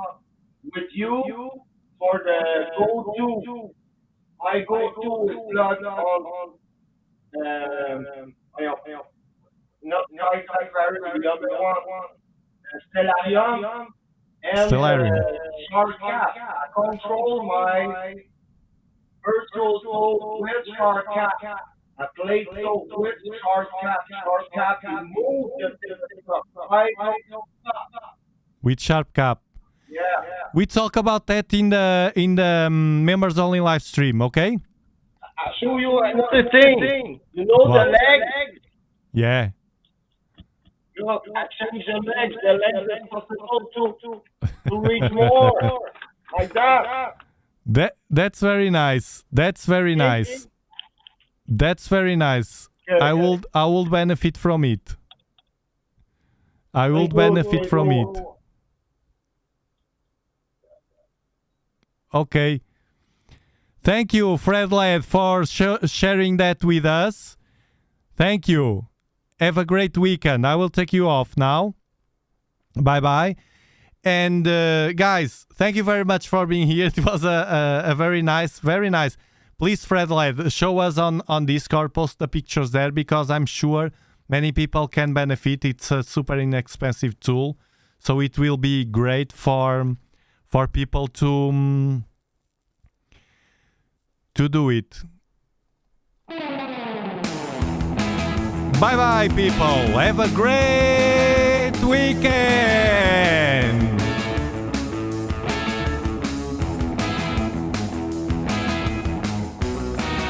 with you for the go-to. My go-to is not on, not the other one, Stellarium and Stellarium. Sharkat. I control my virtual soul with Sharkat. I play so with Sharkat remove the With Sharp Cap. Yeah. We talk about that in the members only live stream, okay? I'll show you another thing. You know What? the legs? Yeah. Look, I change the legs. The legs are possible to reach more. Like that. That's very nice. That's very nice. That's very nice. Good, I will benefit from it. I will benefit from it. Okay. Thank you, Fred Led, for sharing that with us. Thank you. Have a great weekend. I will take you off now. Bye-bye. And guys, thank you very much for being here. It was a very nice. Please, Fred Led, show us on Discord, post the pictures there, because I'm sure many people can benefit. It's a super inexpensive tool, so it will be great for people to do it. Bye bye, people. Have a great weekend.